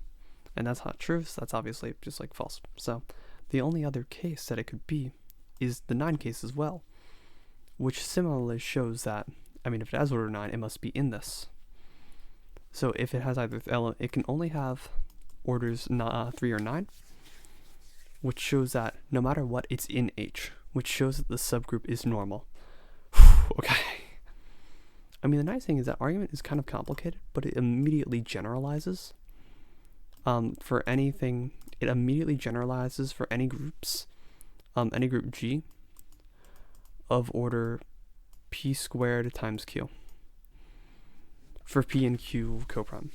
And that's not true, so that's obviously just like false. So the only other case that it could be is the 9 case as well, which similarly shows that, I mean, if it has order 9, it must be in this. So if it has either element, it can only have orders 3 or 9, which shows that no matter what, it's in H, which shows that the subgroup is normal. Okay. I mean, the nice thing is that argument is kind of complicated, but it immediately generalizes. For anything, it immediately generalizes for any groups, any group G of order p squared times q for p and q coprime.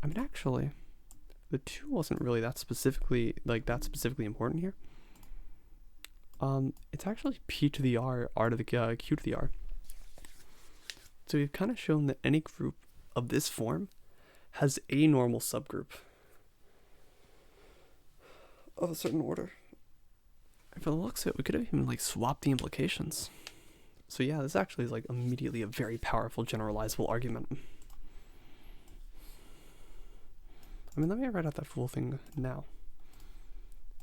I mean, actually, the 2 wasn't really that specifically important here. It's actually p to the r to the q to the r. So we've kind of shown that any group of this form has a normal subgroup of a certain order. And for the looks of it, we could have even like swapped the implications. So yeah, this actually is like immediately a very powerful generalizable argument. I mean, let me write out that full thing now.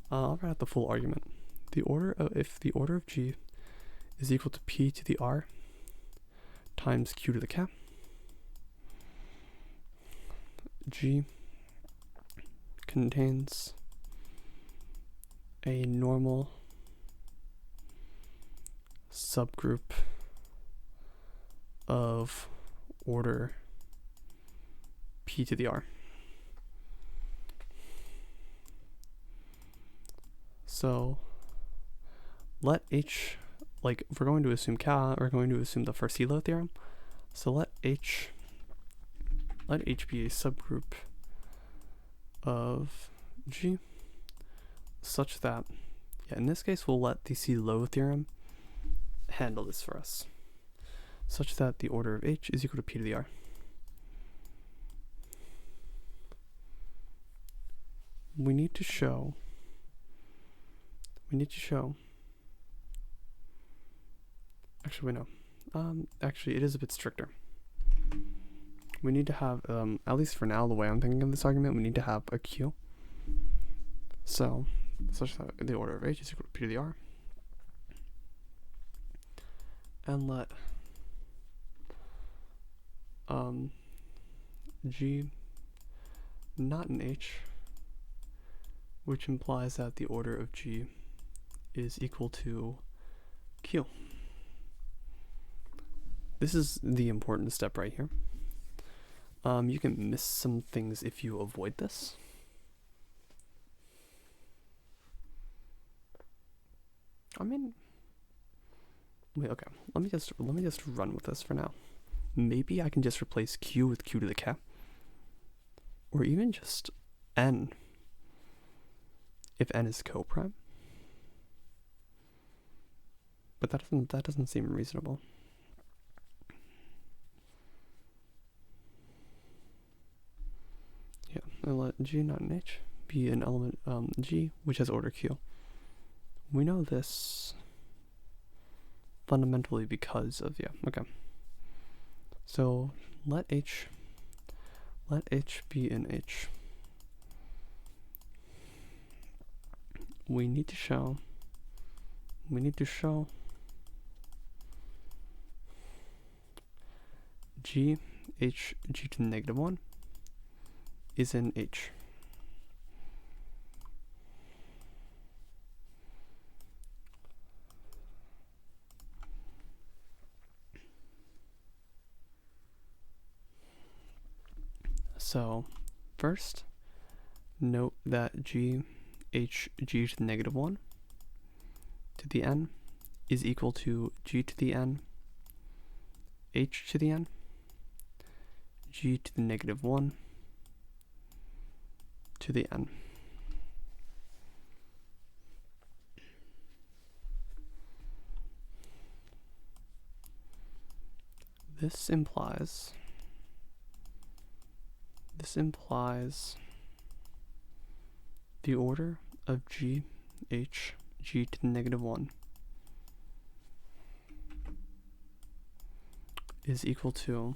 I'll write out the full argument. If the order of G is equal to p to the r times q to the k, G contains a normal subgroup of order p to the r. So let H, like if we're going to assume we're going to assume the first Sylow theorem. So let H be a subgroup of G such that, in this case we'll let the Sylow theorem handle this for us, such that the order of H is equal to p to the r. We need to show actually we know actually it is a bit stricter. We need to have at least for now, the way I'm thinking of this argument, we need to have a Q, so such that the order of H is equal to p to the r, and let G not in H, which implies that the order of G is equal to Q. This is the important step right here. You can miss some things if you avoid this. I mean, wait, okay. Let me just run with this for now. Maybe I can just replace Q with Q to the k, or even just N if N is coprime. But that doesn't seem reasonable. Yeah, and let G not in H be an element G which has order Q. We know this fundamentally because of, okay. So let H be in H. We need to show G to the negative 1 is in H. So first, note that G to the negative 1 to the n is equal to G to the n H to the n G to the negative 1 to the n. This implies the order of G to the negative 1 is equal to,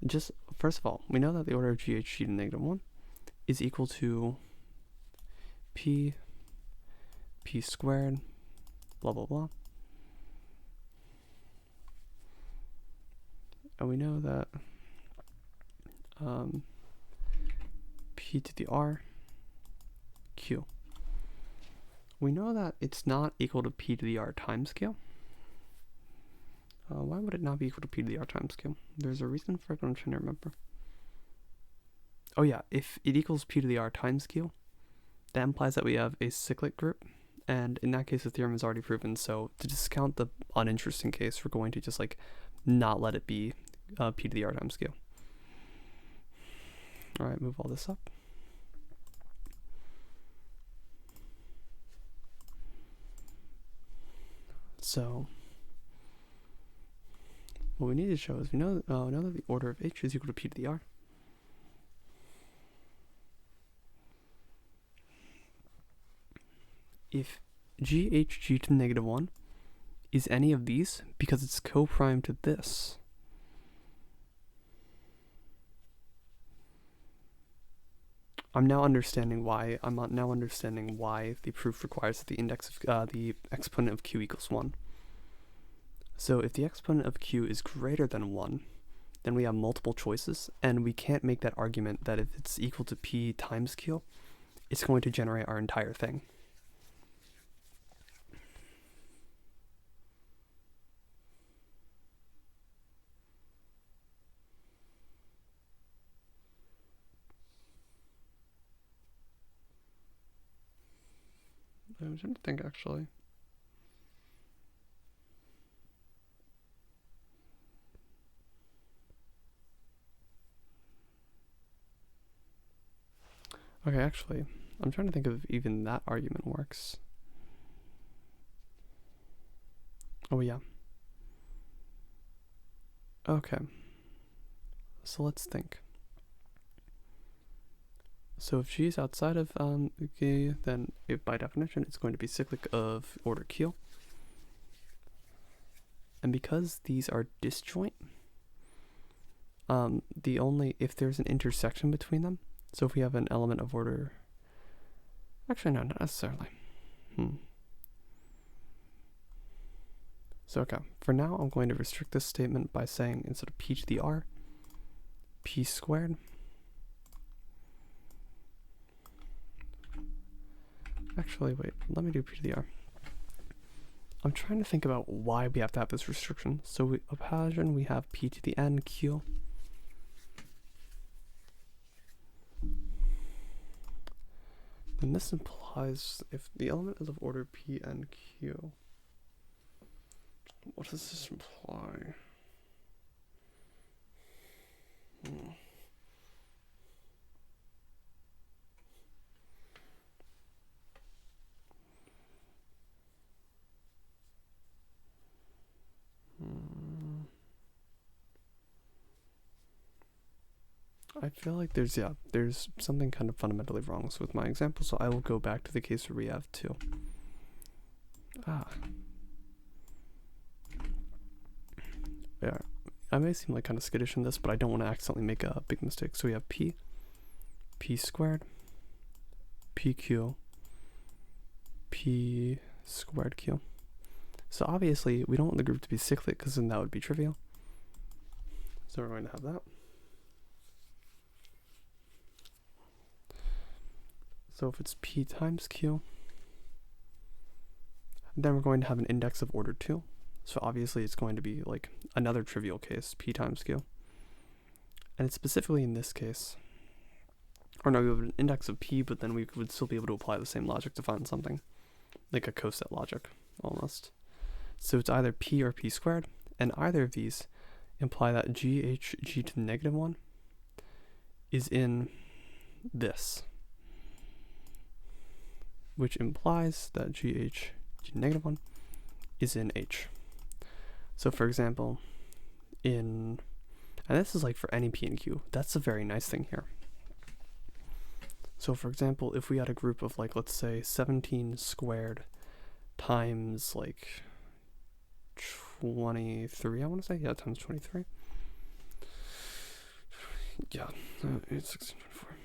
just first of all, we know that the order of G to the negative 1 is equal to p squared, blah blah blah. And we know that p to the r q. We know that it's not equal to p to the r times q. Why would it not be equal to p to the r times q? There's a reason for it, but I'm trying to remember. Oh yeah, if it equals p to the r times q, that implies that we have a cyclic group, and in that case the theorem is already proven, so to discount the uninteresting case, we're going to just like not let it be p to the r times q. Alright, move all this up. So what we need to show is we know that the order of H is equal to p to the r. If G to the negative 1 is any of these because it's coprime to this, I'm now understanding why the proof requires that the index of the exponent of q equals 1. So if the exponent of q is greater than 1, then we have multiple choices, and we can't make that argument that if it's equal to p times q, it's going to generate our entire thing. I'm trying to think, actually. Okay, actually, I'm trying to think if even that argument works. Oh, yeah. Okay. So let's think. So if G is outside of G, then by definition it's going to be cyclic of order Q. And because these are disjoint, if there's an intersection between them, so if we have an element of order, actually no, not necessarily. So okay, for now I'm going to restrict this statement by saying instead of p to the r, p squared. Actually, wait, let me do p to the r. I'm trying to think about why we have to have this restriction. So imagine we have p to the n q. And this implies if the element is of order p and q, what does this imply? I feel like there's something kind of fundamentally wrong with my example, so I will go back to the case where we have 2. Yeah, I may seem like kind of skittish in this, but I don't want to accidentally make a big mistake. So we have p squared, pq, p squared q. So obviously we don't want the group to be cyclic because then that would be trivial. So we're going to have that. So if it's p times q, then we're going to have an index of order 2. So obviously it's going to be like another trivial case, p times q. And it's specifically in this case, or no, we have an index of p, but then we would still be able to apply the same logic to find something, like a coset logic, almost. So it's either p or p squared, and either of these imply that g to the negative 1 is in this, which implies that g to the negative 1 is in h. So for example, and this is like for any p and q, that's a very nice thing here. So for example, if we had a group of like, let's say 17 squared times like 23, I want to say, yeah, times 23. Yeah, it's 16, 24.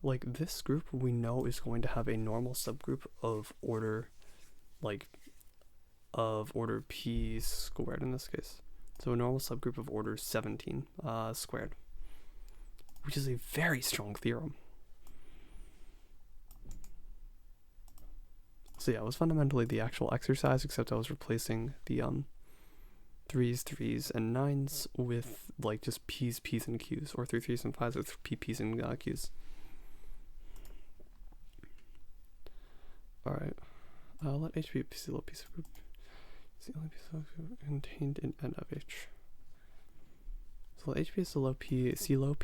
Like this group we know is going to have a normal subgroup of order, order p squared in this case. So a normal subgroup of order 17 squared, which is a very strong theorem. So yeah, it was fundamentally the actual exercise, except I was replacing the 3s, and 9s with like just p's, and q's, or 3s and 5s with p's and q's. Alright, let H be a Sylow piece of group. It's the only piece of group contained in N of H. So let H be a Sylow p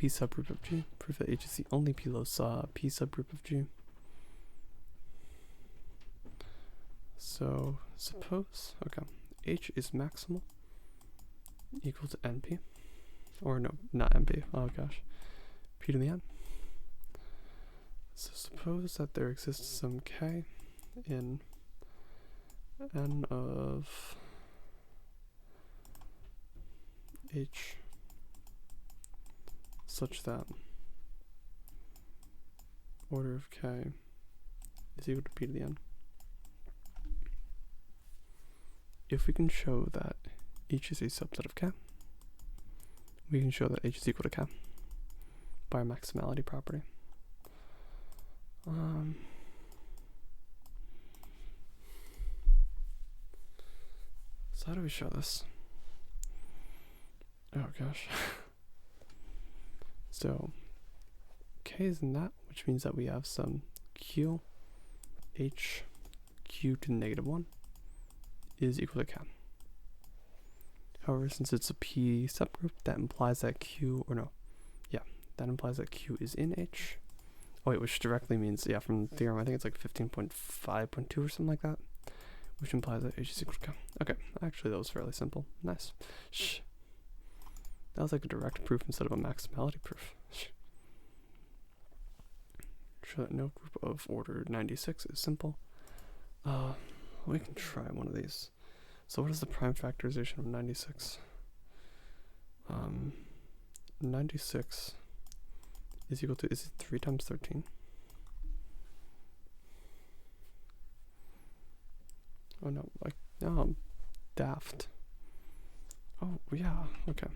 subgroup of G. Prove that H is the only p subgroup of G. So suppose, okay, H is maximal equal to NP, or no, not NP, oh gosh, P to the N. So suppose that there exists some K in N of H such that order of K is equal to P to the N. If we can show that H is a subset of K, we can show that H is equal to K by our maximality property. So how do we show this? Oh gosh. So K is in that, which means that we have some Q, H, Q to the negative 1 is equal to K. However, since it's a P subgroup, that implies that Q, or no, yeah, that implies that Q is in H. Oh wait, which directly means, yeah, from the theorem, I think it's like 15.5.2 or something like that, which implies that H is equal to K. Okay, actually that was fairly simple. Nice. Shh. That was like a direct proof instead of a maximality proof. Shh. Show that no group of order 96 is simple. We can try one of these. So what is the prime factorization of 96? 96 is equal to, is it 3 times 13? Oh no, like, no, I'm daft. Oh, yeah, okay.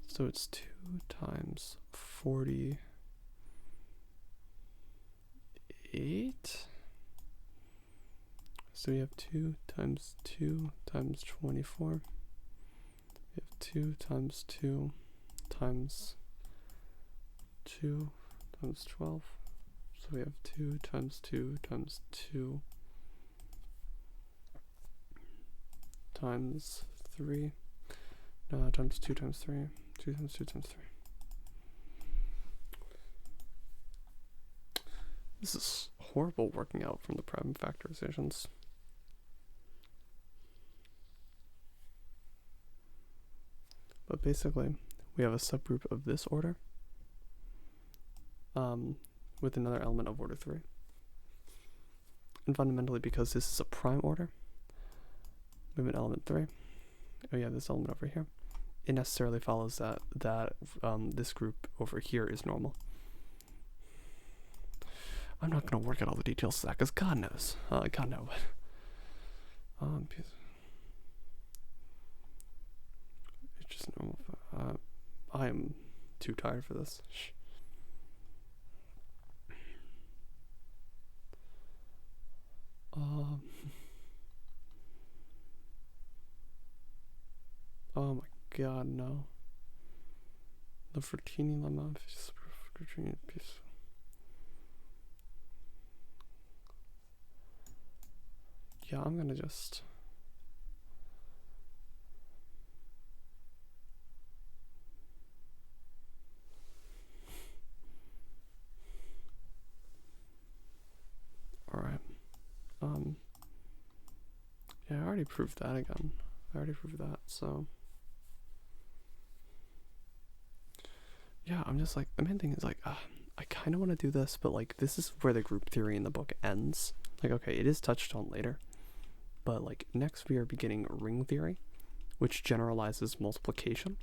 So it's 2 times 48. So we have 2 times 2 times 24. We have 2 times 2 times 2 times 12. So we have 2 times 2 times 2 times 3. Times 2 times 3. 2 times 2 times 3. This is horrible working out from the prime factorizations. But basically, we have a subgroup of this order with another element of order 3. And fundamentally, because this is a prime order, we have an element 3. Oh yeah, this element over here. It necessarily follows that this group over here is normal. I'm not going to work out all the details of that, because God knows. God knows. It's just normal. I am too tired for this. Shh. Oh my God, no. The Fertini lemma is piece. Yeah, I'm gonna just. Alright. Yeah, I already proved that again. So. Yeah, I'm just like, the main thing is like, I kind of want to do this, but like, this is where the group theory in the book ends. Like, okay, it is touched on later, but like, next we are beginning ring theory, which generalizes multiplication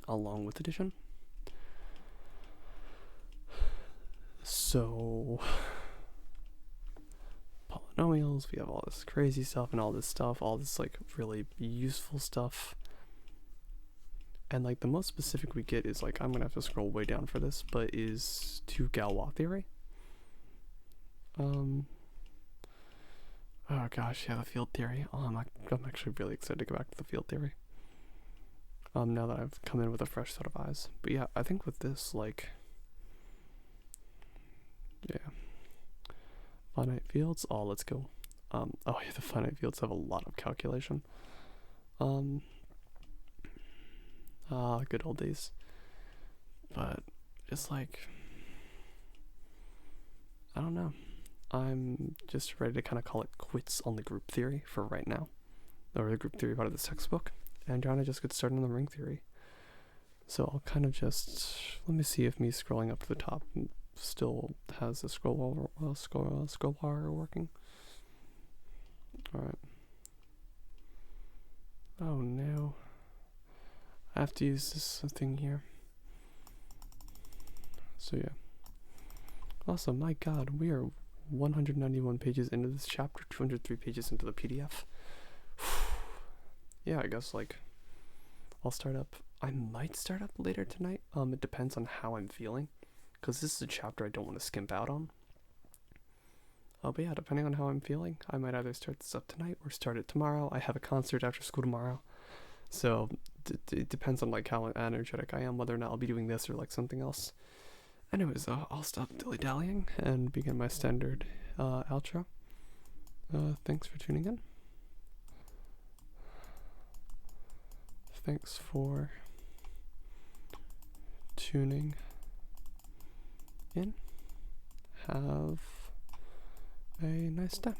along with addition. So, polynomials, we have all this crazy stuff and all this like really useful stuff. And like the most specific we get is like, I'm gonna have to scroll way down for this, but is to Galois theory. Oh gosh, yeah, the field theory. I'm actually really excited to go back to the field theory. Now that I've come in with a fresh set of eyes. But yeah, I think with this, like, yeah, finite fields. Oh, let's go. Oh yeah, the finite fields have a lot of calculation. Good old days. But it's like, I don't know. I'm just ready to kind of call it quits on the group theory for right now, or the group theory part of this textbook, and trying to just get started on the ring theory. So I'll kind of just, let me see if me scrolling up to the top still has the scroll bar working. Alright. Oh no. I have to use this thing here. So yeah. Also, my God, we are 191 pages into this chapter, 203 pages into the PDF. Yeah, I guess like I'll start up I might start up later tonight. It depends on how I'm feeling, because this is a chapter I don't want to skimp out on. But yeah, depending on how I'm feeling, I might either start this up tonight or start it tomorrow. I have a concert after school tomorrow, so it depends on like how energetic I am, whether or not I'll be doing this or like something else. Anyways, I'll stop dilly-dallying and begin my standard outro. Thanks for tuning in. Thanks for tuning in. Have a nice day.